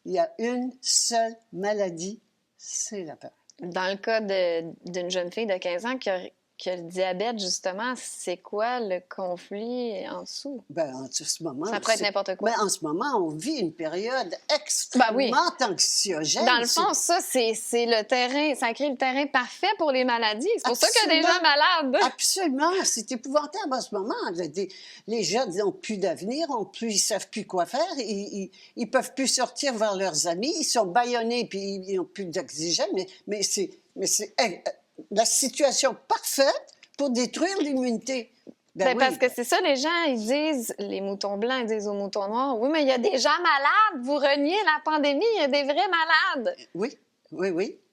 Il y a une seule maladie, c'est la peur. Dans le cas d'une jeune fille de 15 ans qui a le diabète, justement, c'est quoi le conflit en dessous? Ben, en ce moment... Ça pourrait être n'importe quoi. Ben, en ce moment, on vit une période extrêmement oui. anxiogène. Dans le fond, ça, c'est le terrain, ça crée le terrain parfait pour les maladies. C'est pour ça qu'il y a des gens malades. Absolument. C'est épouvantable en ce moment. Les jeunes n'ont plus d'avenir, ils ne savent plus quoi faire. Ils ne peuvent plus sortir vers leurs amis. Ils sont bâillonnés puis ils n'ont plus d'oxygène. Mais c'est la situation parfaite pour détruire l'immunité. Ben oui. Parce que c'est ça, les gens, ils disent, les moutons blancs, ils disent aux moutons noirs, oui, mais il y a des gens malades, vous reniez la pandémie, il y a des vrais malades. Oui.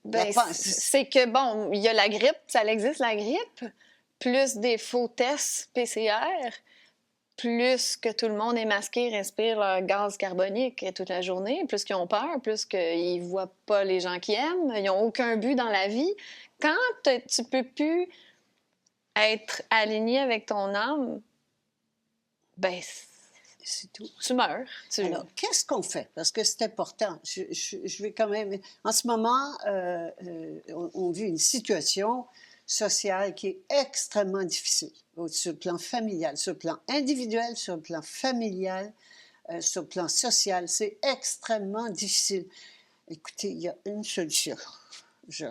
Ben, c'est que, bon, il y a la grippe, ça existe la grippe, plus des faux tests PCR, plus que tout le monde est masqué, respire leur gaz carbonique toute la journée, plus qu'ils ont peur, plus qu'ils ne voient pas les gens qu'ils aiment, ils n'ont aucun but dans la vie. Quand tu peux plus être aligné avec ton âme, ben c'est tout. Tu meurs. Alors, qu'est-ce qu'on fait? Parce que c'est important. Je vais quand même... En ce moment, on vit une situation sociale qui est extrêmement difficile, sur le plan familial, sur le plan individuel, sur le plan familial, sur le plan social. C'est extrêmement difficile. Écoutez, il y a une solution. Je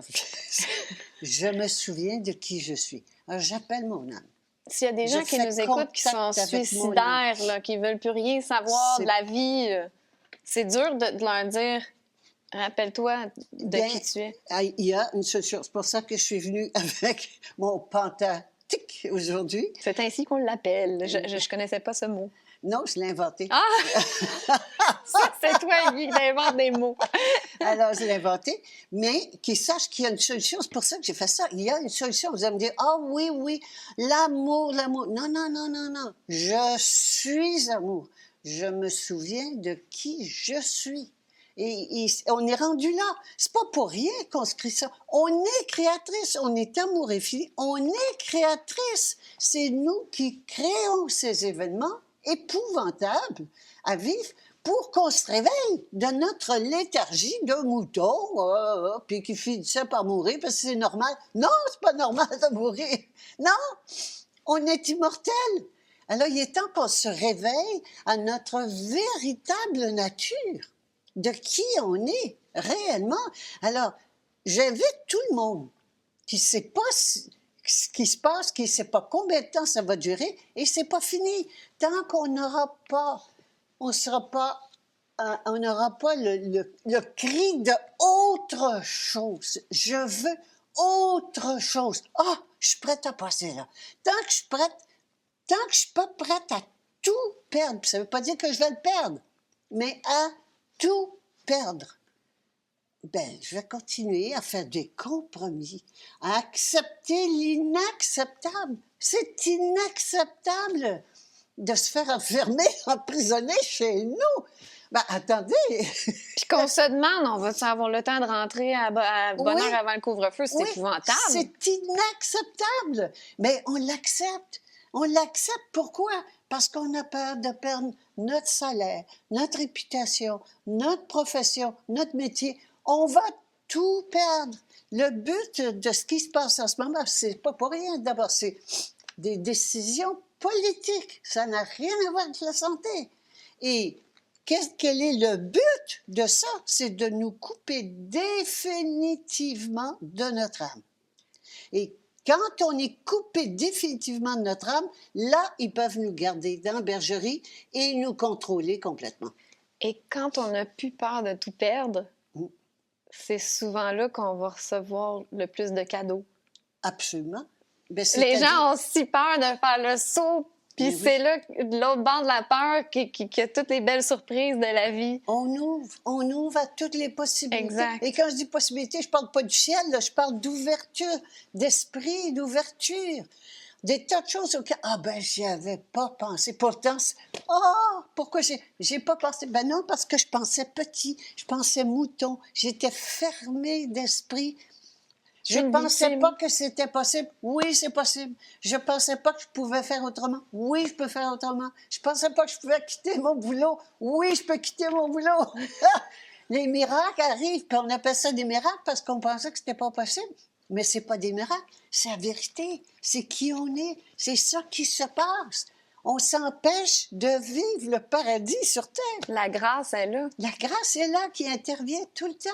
me souviens de qui je suis. Alors, j'appelle mon âme. S'il y a des gens qui nous écoutent qui sont suicidaires, là, qui ne veulent plus rien savoir de la vie, c'est dur de leur dire « Rappelle-toi de qui tu es ». Il y a une solution. C'est pour ça que je suis venue avec mon pentathique aujourd'hui. C'est ainsi qu'on l'appelle. Je ne connaissais pas ce mot. Non, je l'ai inventé. Ah! Ça, c'est toi qui invente des mots. Alors, je l'ai inventé, mais qu'ils sachent qu'il y a une solution. C'est pour ça que j'ai fait ça. Il y a une solution. Vous allez me dire, ah oui, l'amour. Non. Je suis amour. Je me souviens de qui je suis. Et on est rendu là. C'est pas pour rien qu'on se crie ça. On est créatrice. On est amour infini. On est créatrice. C'est nous qui créons ces événements épouvantables à vivre pour qu'on se réveille de notre léthargie de mouton, puis qui finissait par mourir parce que c'est normal. Non, c'est pas normal de mourir. Non, on est immortel. Alors, il est temps qu'on se réveille à notre véritable nature, de qui on est réellement. Alors, j'invite tout le monde qui ne sait pas ce qui se passe, qui ne sait pas combien de temps ça va durer, et c'est pas fini. Tant qu'on n'aura pas, on n'aura pas le cri de autre chose. Je veux autre chose. Ah, je suis prête à passer là. Tant que je suis pas prête à tout perdre, ça ne veut pas dire que je vais le perdre, mais à tout perdre, je vais continuer à faire des compromis, à accepter l'inacceptable. C'est inacceptable de se faire enfermer, emprisonner chez nous. Attendez! Puis qu'on se demande, on va-tu avoir le temps de rentrer à bonne heure avant le couvre-feu? C'est épouvantable. C'est inacceptable. Mais on l'accepte. On l'accepte. Pourquoi? Parce qu'on a peur de perdre notre salaire, notre réputation, notre profession, notre métier. On va tout perdre. Le but de ce qui se passe en ce moment, c'est pas pour rien. D'abord, c'est des décisions politiques. Ça n'a rien à voir avec la santé. Et quel est le but de ça? C'est de nous couper définitivement de notre âme. Et quand on est coupé définitivement de notre âme, là, ils peuvent nous garder dans la bergerie et nous contrôler complètement. Et quand on n'a plus peur de tout perdre, c'est souvent là qu'on va recevoir le plus de cadeaux. Absolument. Ben, Les c'est-à-dire- gens ont si peur de faire le saut, puis Mais oui. c'est là, de l'autre bord de la peur, qu'il y a toutes les belles surprises de la vie. On ouvre à toutes les possibilités. Exact. Et quand je dis possibilités, je parle pas du ciel, là, je parle d'ouverture, d'esprit, d'ouverture. Des tas de choses auxquelles, j'y avais pas pensé. Pourtant, pourquoi j'ai pas pensé? Ben non, parce que je pensais petit, je pensais mouton, j'étais fermée d'esprit. Je Une pensais victime. pas que c'était possible. Oui, c'est possible. Je pensais pas que je pouvais faire autrement. Oui, je peux faire autrement. Je pensais pas que je pouvais quitter mon boulot. Oui, je peux quitter mon boulot. Les miracles arrivent, puis on appelle ça des miracles parce qu'on pensait que c'était pas possible. Mais c'est pas des miracles, c'est la vérité. C'est qui on est. C'est ça qui se passe. On s'empêche de vivre le paradis sur Terre. La grâce est là. La grâce est là qui intervient tout le temps.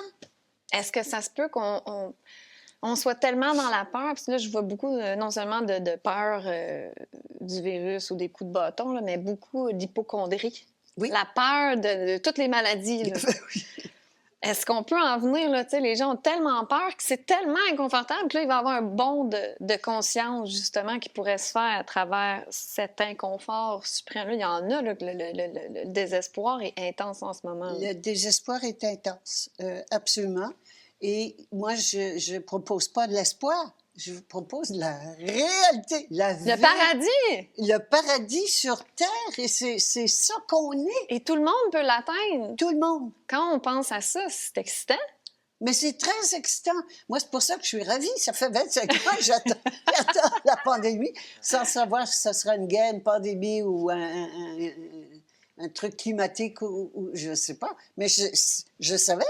Est-ce que ça se peut on soit tellement dans la peur, parce que là, je vois beaucoup, non seulement de peur du virus ou des coups de bâton, là, mais beaucoup d'hypocondrie. Oui. La peur de toutes les maladies. Là. Est-ce qu'on peut en venir, là, tu sais, les gens ont tellement peur que c'est tellement inconfortable que là, il va y avoir un bond de conscience, justement, qui pourrait se faire à travers cet inconfort suprême. Là, il y en a, là, que le désespoir est intense en ce moment. Le désespoir est intense, absolument. Et moi, je ne propose pas de l'espoir, je vous propose la réalité, Le paradis! le paradis sur Terre, et c'est ça qu'on est, Et tout le monde peut l'atteindre. tout le monde. Quand on pense à ça, c'est excitant. Mais c'est très excitant. Moi, c'est pour ça que je suis ravie. Ça fait 25 ans que j'attends la pandémie, sans savoir si ce sera une guerre, une pandémie ou un truc climatique ou je ne sais pas. Mais je savais.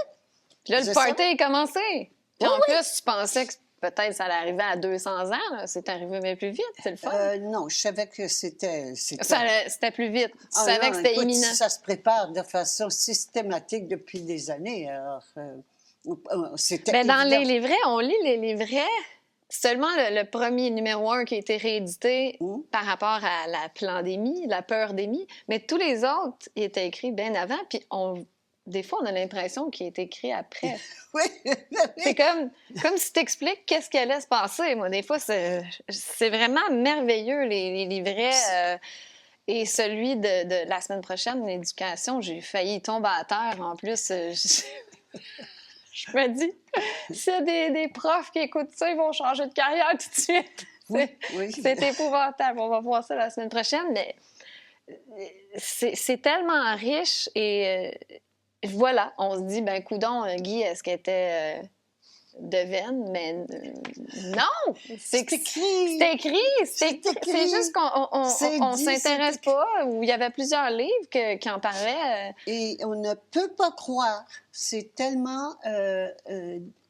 Puis là, le Je party savais. est commencé. Puis Oui, en oui. plus, tu pensais que peut-être ça allait arriver à 200 ans. Là. C'est arrivé mais plus vite, c'est le fun. Non, je savais que c'était... C'était plus vite. Tu Ah savais non, que c'était écoute, imminent. ça se prépare de façon systématique depuis des années. Alors, c'était Ben, dans évident. les livrets, on lit les livrets. Seulement le premier numéro 1 qui a été réédité par rapport à la pandémie, la peur-démie, mais tous les autres, ils étaient écrits bien avant, puis des fois, on a l'impression qu'il est écrit après. Oui, C'est comme si tu expliques qu'est-ce qui allait se passer. Moi, des fois, c'est vraiment merveilleux, les livrets. Et celui de la semaine prochaine, l'éducation, j'ai failli tomber à terre. En plus, je me dis, s'il y a des profs qui écoutent ça, ils vont changer de carrière tout de suite. Oui. C'est épouvantable. On va voir ça la semaine prochaine, mais c'est tellement riche et voilà, on se dit, ben coudonc, Guy, est-ce qu'elle était de veine? Mais non! C'est écrit! C'est écrit! C'est écrit. C'est juste qu'on C'est on dit, s'intéresse c'est écrit. pas, ou il y avait plusieurs livres qui en parlaient. Et on ne peut pas croire. C'est tellement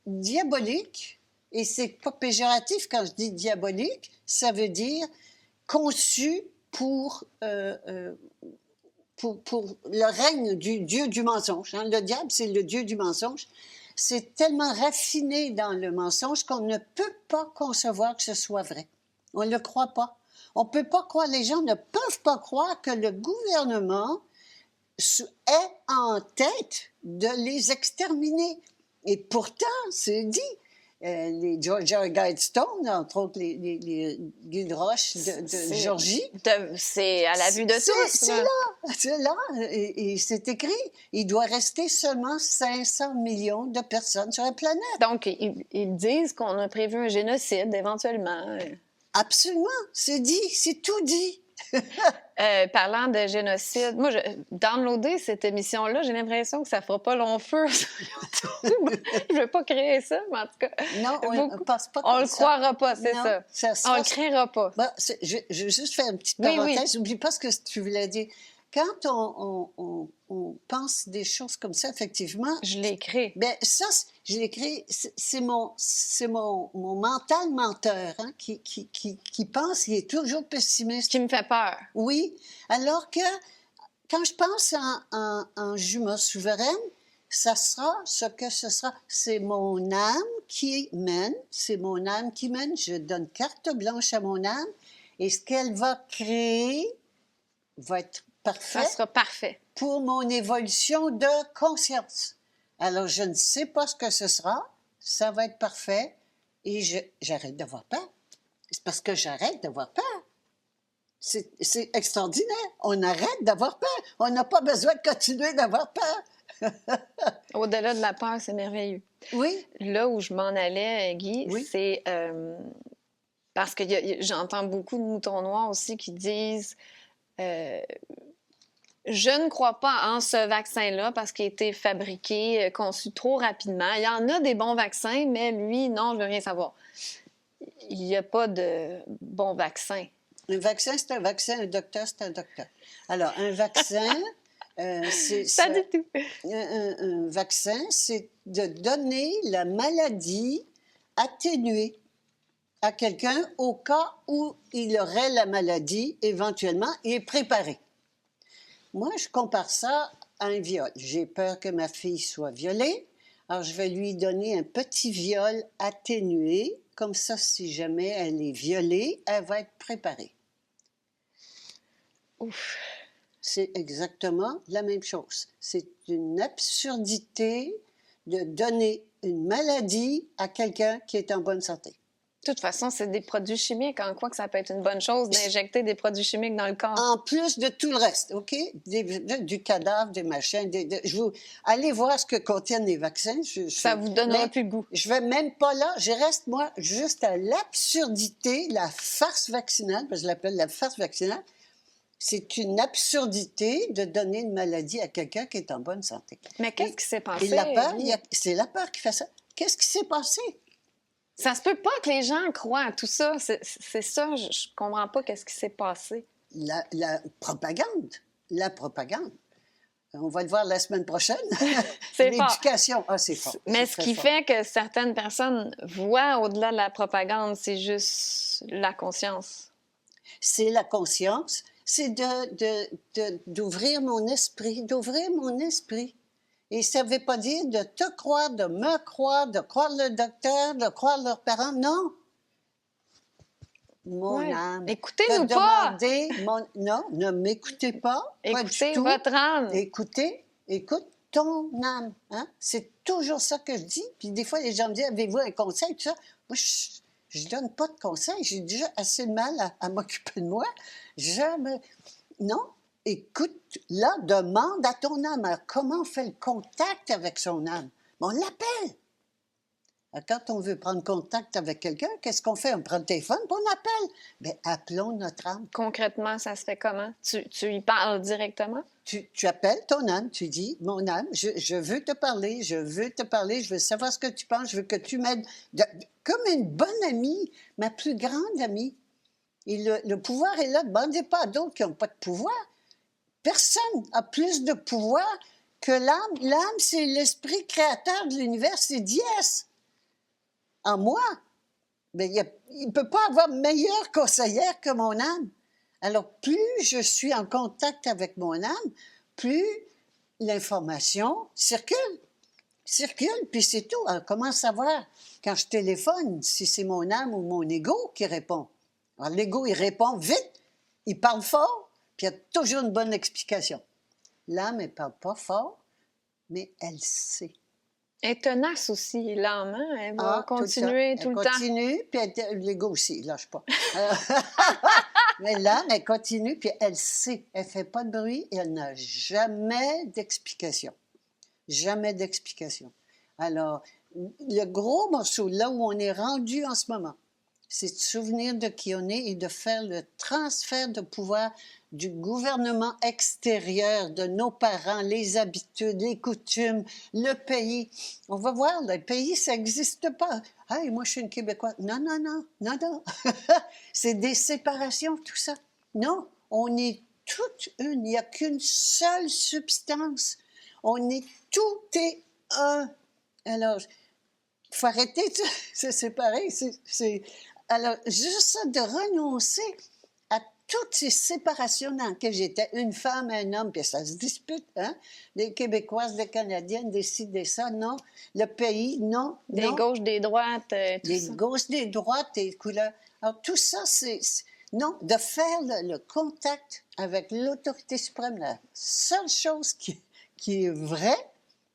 diabolique. Et c'est pas péjoratif quand je dis diabolique. Ça veut dire conçu pour le règne du dieu du mensonge. Hein. Le diable, c'est le dieu du mensonge. C'est tellement raffiné dans le mensonge qu'on ne peut pas concevoir que ce soit vrai. On ne le croit pas. On ne peut pas croire, les gens ne peuvent pas croire que le gouvernement est en tête de les exterminer. Et pourtant, c'est dit. Les Georgia Guidestone, entre autres les guides roches de Georgie. C'est à la vue de tous. C'est là. Et c'est écrit. Il doit rester seulement 500 millions de personnes sur la planète. Donc, ils disent qu'on a prévu un génocide, éventuellement. Absolument. C'est dit. C'est tout dit. Parlant de génocide, moi, downloader cette émission-là, j'ai l'impression que ça fera pas long feu sur YouTube. Je veux pas créer ça, mais en tout cas... Non, on ne pense pas comme on le croira pas, c'est Non, ça. sera... On le créera pas. Bon, je veux juste faire une petite parenthèse. N'oublie pas ce que tu voulais dire. Quand on pense des choses comme ça, effectivement... Je l'écris. Bien, ça, je l'écris, c'est mon mental menteur hein, qui pense, il est toujours pessimiste. Qui me fait peur. Oui, alors que quand je pense en jumeau souveraine, ça sera ce que ce sera. C'est mon âme qui mène, c'est mon âme qui mène. Je donne carte blanche à mon âme et ce qu'elle va créer va être parfait. Ça sera parfait. Pour mon évolution de conscience. Alors, je ne sais pas ce que ce sera. Ça va être parfait. Et j'arrête d'avoir peur. C'est parce que j'arrête d'avoir peur. C'est extraordinaire. On arrête d'avoir peur. On n'a pas besoin de continuer d'avoir peur. Au-delà de la peur, c'est merveilleux. Oui. Là où je m'en allais, Guy, Oui. c'est parce que j'entends beaucoup de moutons noirs aussi qui disent je ne crois pas en ce vaccin-là parce qu'il a été fabriqué, conçu trop rapidement. Il y en a des bons vaccins, mais lui, non, je veux rien savoir. Il n'y a pas de bon vaccin. Un vaccin, c'est un vaccin. Un docteur, c'est un docteur. Alors, un vaccin, c'est... Pas du tout. Un vaccin, c'est de donner la maladie atténuée à quelqu'un au cas où il aurait la maladie, éventuellement, et est préparé. Moi, je compare ça à un viol. J'ai peur que ma fille soit violée, alors je vais lui donner un petit viol atténué. Comme ça, si jamais elle est violée, elle va être préparée. Ouf. C'est exactement la même chose. C'est une absurdité de donner une maladie à quelqu'un qui est en bonne santé. De toute façon, c'est des produits chimiques. En quoi que ça peut être une bonne chose d'injecter des produits chimiques dans le corps? En plus de tout le reste, OK? Du cadavre, des machins. Allez voir ce que contiennent les vaccins. Ça vous donnera plus le goût. Je vais même pas là. Je reste, moi, juste à l'absurdité, la farce vaccinale, parce que je l'appelle la farce vaccinale. C'est une absurdité de donner une maladie à quelqu'un qui est en bonne santé. Mais qu'est-ce qui s'est passé? Et la peur, c'est la peur qui fait ça. Qu'est-ce qui s'est passé? Ça se peut pas que les gens croient à tout ça. C'est ça, je comprends pas qu'est-ce qui s'est passé. La propagande. La propagande. On va le voir la semaine prochaine. C'est fort. L'éducation. Ah, c'est fort. Mais ce qui fait que certaines personnes voient au-delà de la propagande, c'est juste la conscience. C'est la conscience. C'est d'ouvrir mon esprit. D'ouvrir mon esprit. Et ça ne veut pas dire de te croire, de me croire, de croire le docteur, de croire leurs parents. Non. Mon âme. Écoutez-nous pas. Non, ne m'écoutez pas. Écoutez votre âme. Écoute ton âme. Hein? C'est toujours ça que je dis. Puis des fois, les gens me disent, avez-vous un conseil? Tout ça. Moi, je ne donne pas de conseil. J'ai déjà assez de mal à m'occuper de moi. Non. Écoute, là, demande à ton âme. Alors, comment on fait le contact avec son âme? On l'appelle. Quand on veut prendre contact avec quelqu'un, qu'est-ce qu'on fait? On prend le téléphone et on appelle. Bien, appelons notre âme. Concrètement, ça se fait comment? Tu y parles directement? Tu appelles ton âme, tu dis, mon âme, je veux te parler, je veux savoir ce que tu penses, je veux que tu m'aides. Comme une bonne amie, ma plus grande amie. Et le pouvoir est là. Ne demandez pas à d'autres qui n'ont pas de pouvoir. Personne n'a plus de pouvoir que l'âme. L'âme, c'est l'esprit créateur de l'univers, c'est Dieu. En moi. Mais il ne peut pas avoir meilleure conseillère que mon âme. Alors, plus je suis en contact avec mon âme, plus l'information circule. Circule, puis c'est tout. Alors, comment savoir, quand je téléphone, si c'est mon âme ou mon ego qui répond? Alors, l'ego, il répond vite, il parle fort, puis il y a toujours une bonne explication. L'âme, elle ne parle pas fort, mais elle sait. Elle est tenace aussi, l'âme. Hein? Elle va continuer tout le temps. Elle continue, puis l'ego aussi, il ne lâche pas. Mais l'âme, elle continue, puis elle sait. Elle ne fait pas de bruit et elle n'a jamais d'explication. Jamais d'explication. Alors, le gros morceau, là où on est rendu en ce moment, c'est de se souvenir de qui on est et de faire le transfert de pouvoir du gouvernement extérieur, de nos parents, les habitudes, les coutumes, le pays. On va voir, le pays, ça n'existe pas. « Hey, moi, je suis une Québécoise. » Non, non, non, non, non. C'est des séparations, tout ça. Non, on est toute une. Il n'y a qu'une seule substance. On est tout et un. Alors, il faut arrêter de se séparer. Alors, juste ça, de renoncer à toutes ces séparations dans lesquelles j'étais une femme, un homme, puis ça se dispute, hein? Des Québécoises, des Canadiennes, des ci, des ça, non. Le pays, non. Des gauches, des droites, tout des ça. Des gauches, des droites, des couleurs. Alors, tout ça, non, de faire le contact avec l'autorité suprême, la seule chose qui est vraie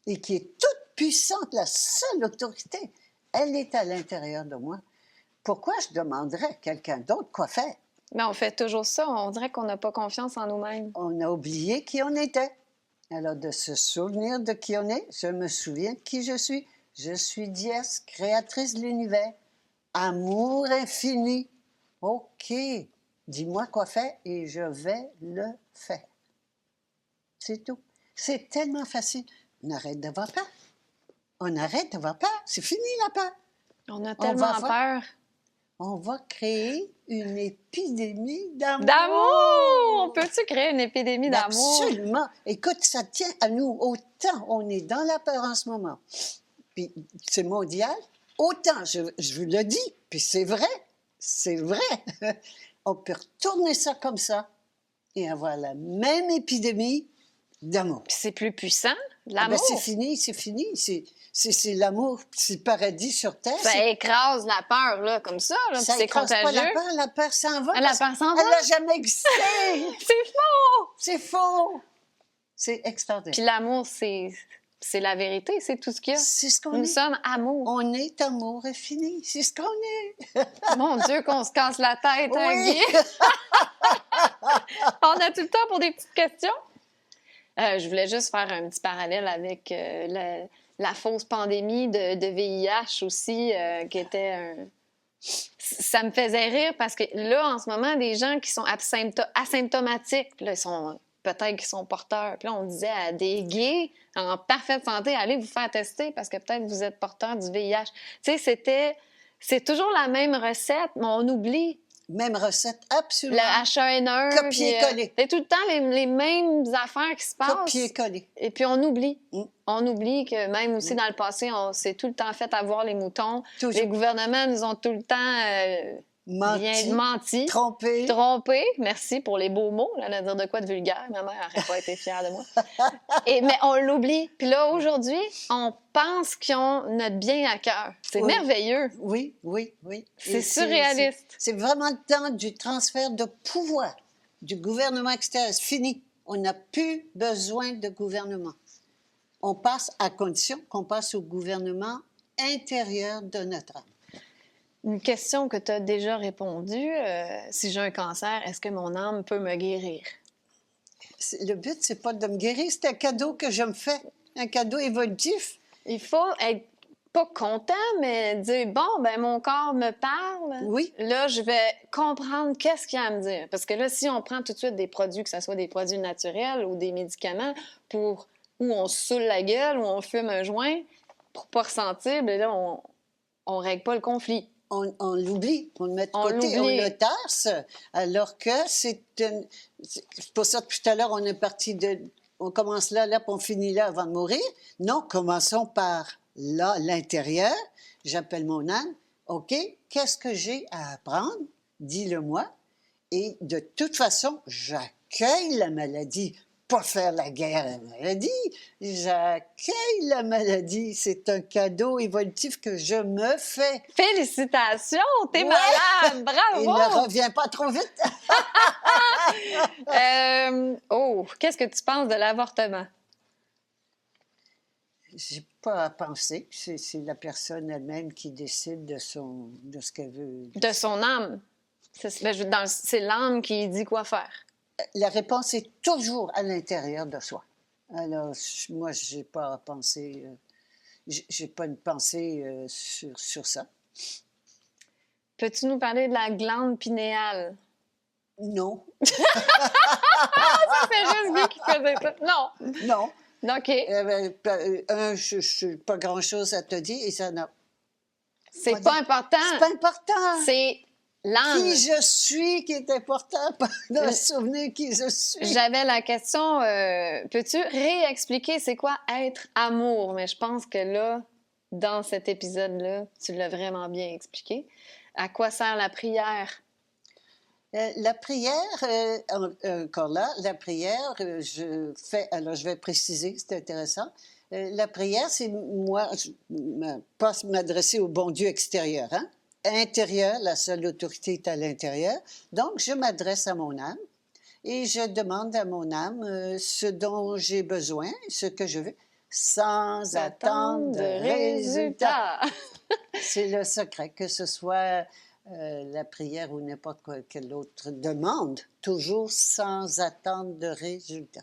et qui est toute puissante, la seule autorité, Elle est à l'intérieur de moi. Pourquoi je demanderais à quelqu'un d'autre quoi faire? Mais on fait toujours ça. On dirait qu'on n'a pas confiance en nous-mêmes. On a oublié qui on était. Alors, de se souvenir de qui on est, je me souviens de qui je suis. Je suis Diès, créatrice de l'univers. Amour infini. OK. Dis-moi quoi faire et je vais le faire. C'est tout. C'est tellement facile. On arrête d'avoir peur. On arrête d'avoir peur. C'est fini la peur. On a tellement peur. On va créer une épidémie d'amour. D'amour! Peux-tu créer une épidémie d'amour? Absolument. Écoute, ça tient à nous. Autant on est dans la peur en ce moment, puis c'est mondial, autant, je vous le dis, puis c'est vrai, on peut retourner ça comme ça et avoir la même épidémie d'amour. Puis c'est plus puissant, Ah l'amour. ben c'est fini. C'est l'amour, c'est le paradis sur Terre. Ça écrase la peur, là, comme ça, là, puis Ça c'est écrase contagieux. pas la peur s'en va. Ah, la peur s'en va? Elle n'a jamais existé. C'est faux! C'est faux. C'est extraordinaire. Puis l'amour, c'est la vérité, c'est tout ce qu'il y a. C'est ce qu'on Nous est. sommes amour. On est amour infini. C'est ce qu'on est. Mon Dieu, qu'on se casse la tête, hein, Oui. Guy? On a tout le temps pour des petites questions? Je voulais juste faire un petit parallèle avec la fausse pandémie de VIH aussi, qui était un... Ça me faisait rire parce que là, en ce moment, des gens qui sont asymptomatiques, là, ils sont... peut-être qu'ils sont porteurs. Puis là, on disait à des gays en parfaite santé, allez vous faire tester parce que peut-être vous êtes porteur du VIH. Tu sais, c'est toujours la même recette, mais on oublie. Même recette, absolument. Le H1N1. Copier-coller. C'est tout le temps les mêmes affaires qui se passent. Copier-coller. Et puis on oublie. Mm. On oublie que même aussi dans le passé, on s'est tout le temps fait avoir les moutons. Toujours. Les gouvernements nous ont tout le temps menti. Trompé. Merci pour les beaux mots. Là, à dire de quoi de vulgaire. Ma mère n'aurait pas été fière de moi. Mais on l'oublie. Puis là, aujourd'hui, on pense qu'ils ont notre bien à cœur. C'est merveilleux. Oui. C'est Et surréaliste. C'est vraiment le temps du transfert de pouvoir du gouvernement extérieur. C'est fini. On n'a plus besoin de gouvernement. On passe, à condition qu'on passe au gouvernement intérieur de notre âme. Une question que tu as déjà répondu. Si j'ai un cancer, est-ce que mon âme peut me guérir? Le but, c'est pas de me guérir, c'est un cadeau que je me fais, un cadeau évolutif. Il faut être pas content, mais dire, bon, ben mon corps me parle. Oui. Là, je vais comprendre qu'est-ce qu'il y a à me dire. Parce que là, si on prend tout de suite des produits, que ce soit des produits naturels ou des médicaments, où on se saoule la gueule, où on fume un joint, pour pas ressentir, bien là, on règle pas le conflit. On l'oublie, on le met de côté, on le tasse, alors que c'est pour ça que tout à l'heure, on est parti on commence là, puis on finit là avant de mourir. Non, commençons par là, l'intérieur. J'appelle mon âme. OK, qu'est-ce que j'ai à apprendre? Dis-le-moi. Et de toute façon, j'accueille la maladie. Pas faire la guerre à la maladie. J'accueille la maladie. C'est un cadeau évolutif que je me fais. Félicitations! T'es malade! Bravo! Il ne revient pas trop vite. Qu'est-ce que tu penses de l'avortement? J'ai pas à penser. C'est la personne elle-même qui décide de ce qu'elle veut. De son âme. C'est l'âme qui dit quoi faire. La réponse est toujours à l'intérieur de soi. Alors, moi, j'ai pas à penser. J'ai pas une pensée sur ça. Peux-tu nous parler de la glande pinéale? Non. C'est juste Guy qui faisait ça. Non. Non. OK. Je n'ai pas grand-chose à te dire et ça n'a. C'est pas important. C'est pas important. C'est l'âme. Qui je suis qui est important, pas de me souvenir qui je suis. J'avais la question, peux-tu réexpliquer c'est quoi être amour? Mais je pense que là, dans cet épisode-là, tu l'as vraiment bien expliqué. À quoi sert la prière? La prière, encore là, la prière, alors je vais préciser, c'est intéressant. La prière, c'est moi, pas m'adresser au bon Dieu extérieur, hein? Intérieur, la seule autorité est à l'intérieur. Donc, je m'adresse à mon âme et je demande à mon âme ce dont j'ai besoin, ce que je veux, sans attendre de résultat. C'est le secret, que ce soit la prière ou quelle autre demande, toujours sans attendre de résultat.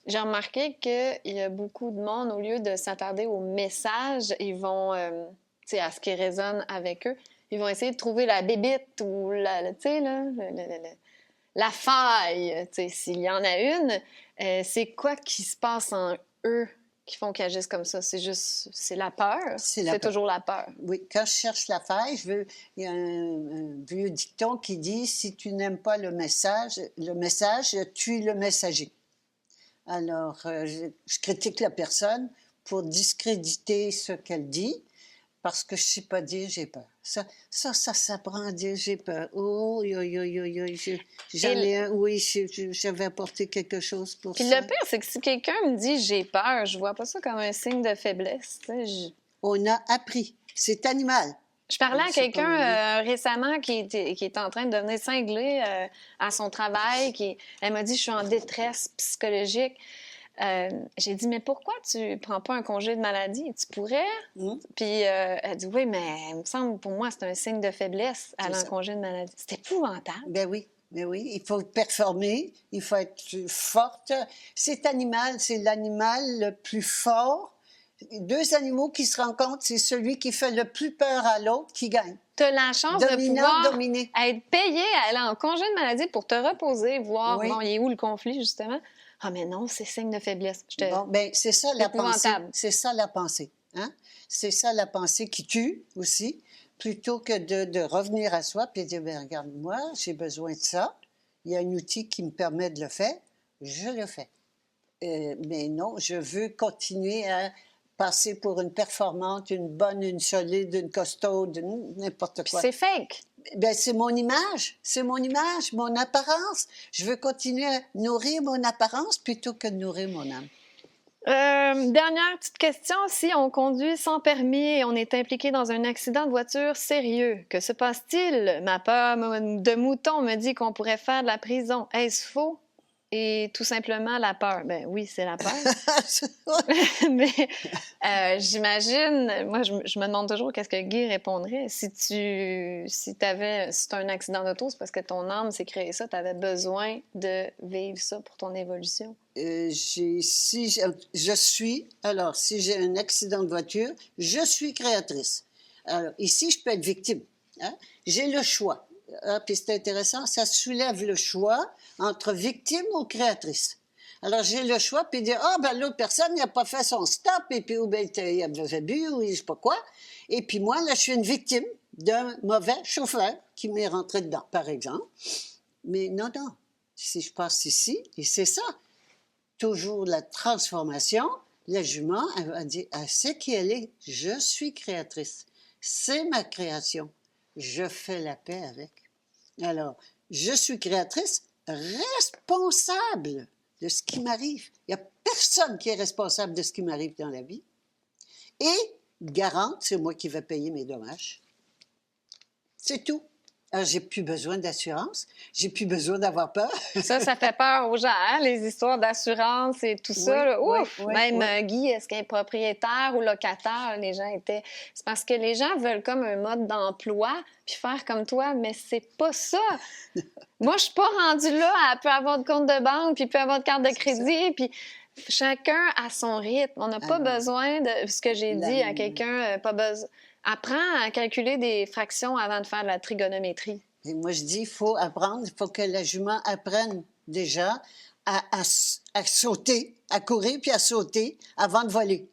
J'ai remarqué qu'il y a beaucoup de monde, au lieu de s'attarder au message, ils vont, tu sais, à ce qui résonne avec eux, ils vont essayer de trouver la bébite ou tu sais, là, la faille, tu sais, s'il y en a une. C'est quoi qui se passe en eux qui font qu'ils agissent comme ça? C'est la peur? C'est toujours la peur. Oui, quand je cherche la faille, il y a un vieux dicton qui dit « Si tu n'aimes pas le message, tue le messager ». Alors, je critique la personne pour discréditer ce qu'elle dit, parce que je ne sais pas dire j'ai peur. Ça s'apprend à dire j'ai peur. Oh, j'avais apporté quelque chose pour Puis ça. le pire, c'est que si quelqu'un me dit j'ai peur, je vois pas ça comme un signe de faiblesse. On a appris. C'est animal. Je parlais à quelqu'un récemment qui est en train de devenir cinglé à son travail. Elle m'a dit « Je suis en détresse psychologique. » J'ai dit « Mais pourquoi tu prends pas un congé de maladie? Tu pourrais? Puis elle dit « Oui, mais il me semble, pour moi, c'est un signe de faiblesse, aller en congé de maladie. » C'est épouvantable. Ben oui. Mais oui, il faut performer, il faut être forte. C'est animal, c'est l'animal le plus fort. Deux animaux qui se rencontrent, c'est celui qui fait le plus peur à l'autre qui gagne. Tu as la chance de pouvoir être payé à aller en congé de maladie pour te reposer, voir, bon, il est où le conflit, justement. Ah, mais non, c'est signe de faiblesse. Bon, ben, c'est ça la pensée. C'est ça la pensée. Hein? C'est ça la pensée qui tue aussi, plutôt que de revenir à soi et de dire, ben, regarde, moi, j'ai besoin de ça. Il y a un outil qui me permet de le faire. Je le fais. Mais non, je veux continuer à passer pour une performante, une bonne, une solide, une costaude, n'importe quoi. C'est fake. Ben, c'est mon image, mon apparence. Je veux continuer à nourrir mon apparence plutôt que de nourrir mon âme. Dernière petite question. Si on conduit sans permis et on est impliqué dans un accident de voiture sérieux, que se passe-t-il? Ma peur de mouton me dit qu'on pourrait faire de la prison. Est-ce faux? Et tout simplement la peur. Ben oui, c'est la peur. Mais j'imagine, moi, je me demande toujours qu'est-ce que Guy répondrait. Si t'as un accident d'auto, c'est parce que ton âme s'est créée ça, tu avais besoin de vivre ça pour ton évolution. Si j'ai un accident de voiture, je suis créatrice. Alors, ici, je peux être victime. Hein? J'ai le choix. Ah, puis c'est intéressant, ça soulève le choix entre victime ou créatrice. Alors, j'ai le choix, puis dire, ben l'autre personne n'a pas fait son stop, et puis, ou bien, il avait bu, ou je sais pas quoi. Et puis, moi, là, je suis une victime d'un mauvais chauffeur qui m'est rentré dedans, par exemple. Mais non, si je passe ici, et c'est ça, toujours la transformation, la jument, elle va dire, elle sait qui elle est, je suis créatrice. C'est ma création. Je fais la paix avec. Alors, je suis créatrice responsable de ce qui m'arrive. Il n'y a personne qui est responsable de ce qui m'arrive dans la vie. Et garante, c'est moi qui vais payer mes dommages. C'est tout. Alors, j'ai plus besoin d'assurance. J'ai plus besoin d'avoir peur. Ça fait peur aux gens, hein, les histoires d'assurance et tout ça. Là. Ouf! Même Guy, est-ce qu'il est propriétaire ou locataire? Les gens étaient... C'est parce que les gens veulent comme un mode d'emploi puis faire comme toi, mais c'est pas ça. Moi, je suis pas rendue là. Elle peut avoir de compte de banque puis peut avoir de carte de crédit puis... Chacun à son rythme. On n'a pas besoin de... Ce que j'ai dit à quelqu'un, pas besoin... Apprends à calculer des fractions avant de faire de la trigonométrie. Et moi, je dis, il faut apprendre, il faut que la jument apprenne déjà à sauter, à courir puis à sauter avant de voler.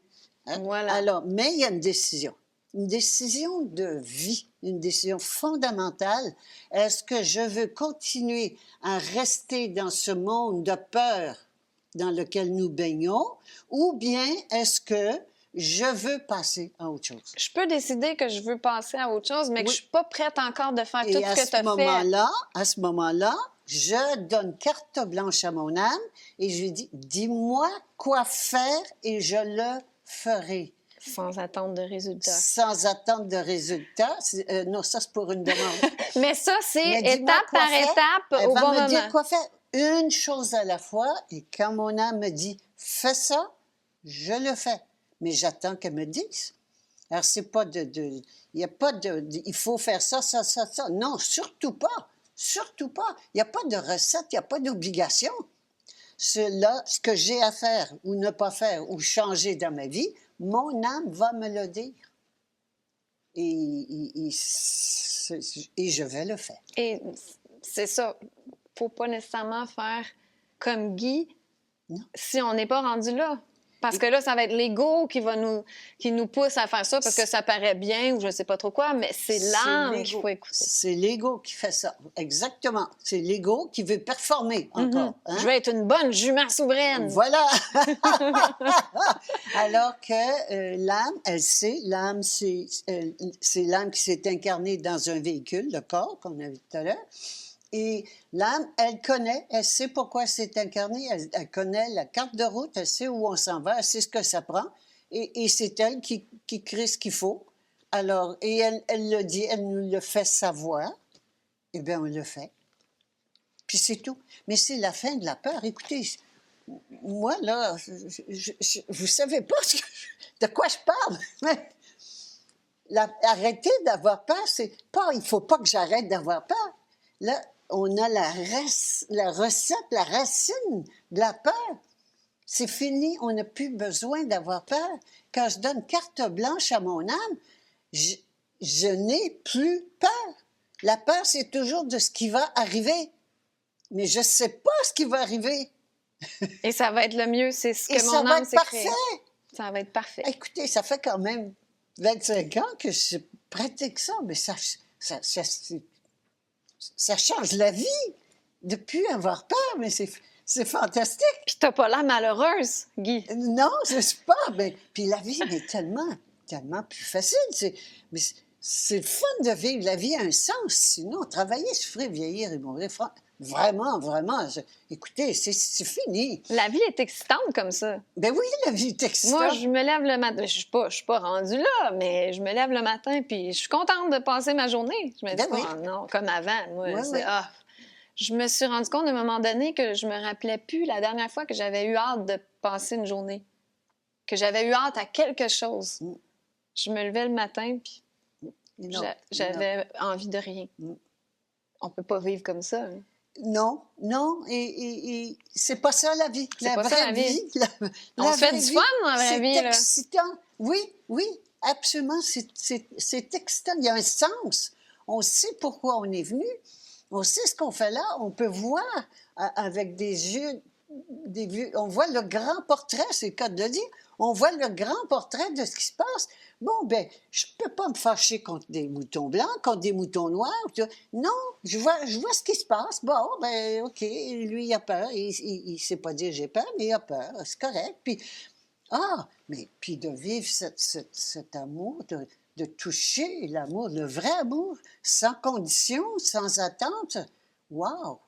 Hein? Voilà. Alors, mais il y a une décision de vie, une décision fondamentale. Est-ce que je veux continuer à rester dans ce monde de peur dans lequel nous baignons, ou bien est-ce que je veux passer à autre chose? Je peux décider que je veux passer à autre chose, mais que je suis pas prête encore de faire tout ce que tu as fait. À ce moment-là, je donne carte blanche à mon âme et je lui dis, dis-moi quoi faire et je le ferai. Sans attendre de résultat. Sans attendre de résultat. Non, ça, c'est pour une demande. Mais ça, c'est étape par étape au bon moment. Elle va me dire quoi faire. Une chose à la fois. Et quand mon âme me dit, fais ça, je le fais. Mais j'attends qu'elle me dise. Alors, c'est pas il n'y a pas il faut faire ça, ça, ça, ça. Non, surtout pas. Surtout pas. Il n'y a pas de recette, il n'y a pas d'obligation. Là, ce que j'ai à faire ou ne pas faire ou changer dans ma vie, mon âme va me le dire. Et je vais le faire. Et c'est ça. Faut pas nécessairement faire comme Guy si on n'est pas rendu là. Parce que là, ça va être l'ego qui nous pousse à faire ça parce que ça paraît bien ou je ne sais pas trop quoi, mais c'est l'âme qu'il faut écouter. C'est l'ego qui fait ça. Exactement. C'est l'ego qui veut performer encore. Hein? Je veux être une bonne jument souveraine. Voilà. Alors que l'âme, elle sait, l'âme, c'est l'âme qui s'est incarnée dans un véhicule, le corps, qu'on a vu tout à l'heure. Et l'âme, elle connaît, elle sait pourquoi elle s'est incarnée, elle connaît la carte de route, elle sait où on s'en va, elle sait ce que ça prend, et c'est elle qui crée ce qu'il faut. Alors, et elle le dit, elle nous le fait savoir, eh bien, on le fait. Puis c'est tout. Mais c'est la fin de la peur. Écoutez, moi, là, vous savez pas de quoi je parle, mais arrêter d'avoir peur, c'est pas, il faut pas que j'arrête d'avoir peur. Là, on a la recette, la racine de la peur. C'est fini, on n'a plus besoin d'avoir peur. Quand je donne carte blanche à mon âme, je n'ai plus peur. La peur, c'est toujours de ce qui va arriver. Mais je ne sais pas ce qui va arriver. Et ça va être le mieux, c'est ce que Et mon âme s'est créé. Ça va être parfait. Ça va être parfait. Écoutez, ça fait quand même 25 ans que je pratique ça, mais ça change la vie de plus avoir peur, mais c'est fantastique. Puis t'as pas l'air malheureuse, Guy. Non, je ne suis pas. Mais, puis la vie est tellement plus facile. Mais c'est le fun de vivre. La vie a un sens. Sinon, travailler, souffrir, vieillir et mourir. Vraiment, vraiment. Écoutez, c'est fini. La vie est excitante comme ça. Ben oui, la vie est excitante. Moi, je me lève le matin. Je suis pas rendue là, mais je me lève le matin puis je suis contente de passer ma journée. Je me dis Ben oui. pas, non, comme avant. Moi, Ouais. je me suis rendu compte à un moment donné que je me rappelais plus la dernière fois que j'avais eu hâte de passer une journée. Que j'avais eu hâte à quelque chose. Je me levais le matin puis j'avais envie de rien. On peut pas vivre comme ça. Hein. Non, et c'est pas ça la vie. C'est pas ça la vie. On se fait du fun dans la vie. C'est excitant. Oui, absolument. C'est excitant. Il y a un sens. On sait pourquoi on est venu. On sait ce qu'on fait là. On peut voir avec des yeux, on voit le grand portrait, c'est le cas de le dire. On voit le grand portrait de ce qui se passe. Bon, ben, je peux pas me fâcher contre des moutons blancs, contre des moutons noirs. Non, je vois ce qui se passe. Bon, ben, OK, lui, il a peur. Il sait pas dire j'ai peur, mais il a peur. C'est correct. Puis, puis de vivre cet amour, de toucher l'amour, le vrai amour, sans condition, sans attente. Wow!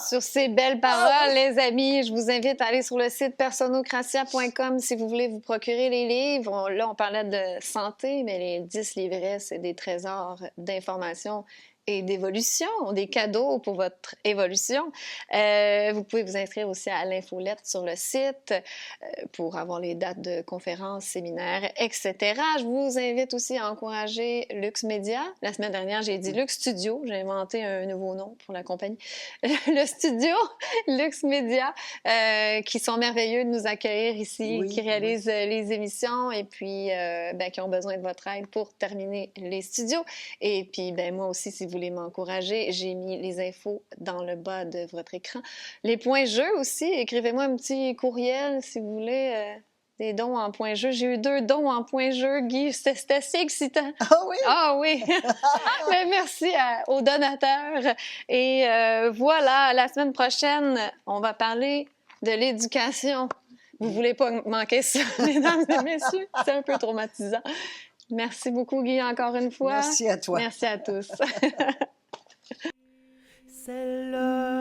Sur ces belles paroles, les amis, je vous invite à aller sur le site personocratia.com si vous voulez vous procurer les livres. Là, on parlait de santé, mais les 10 livrets, c'est des trésors d'informations et d'évolution, des cadeaux pour votre évolution. Vous pouvez vous inscrire aussi à l'infolette sur le site pour avoir les dates de conférences, séminaires, etc. Je vous invite aussi à encourager Lux Media. La semaine dernière, j'ai dit Lux Studio. J'ai inventé un nouveau nom pour la compagnie. Le studio Lux Media, qui sont merveilleux de nous accueillir ici, qui réalisent les émissions et puis qui ont besoin de votre aide pour terminer les studios. Et puis, moi aussi, si vous voulez m'encourager, j'ai mis les infos dans le bas de votre écran. Les points jeux aussi, écrivez-moi un petit courriel si vous voulez des dons en points jeux. J'ai eu 2 dons en points jeux, Guy. C'était assez excitant. Ah oui? Ah oui! Mais merci aux donateurs. Et voilà, la semaine prochaine, on va parler de l'éducation. Vous ne voulez pas manquer ça, mesdames et messieurs? C'est un peu traumatisant. Merci beaucoup, Guy, encore une fois. Merci à toi. Merci à tous. C'est l'heure.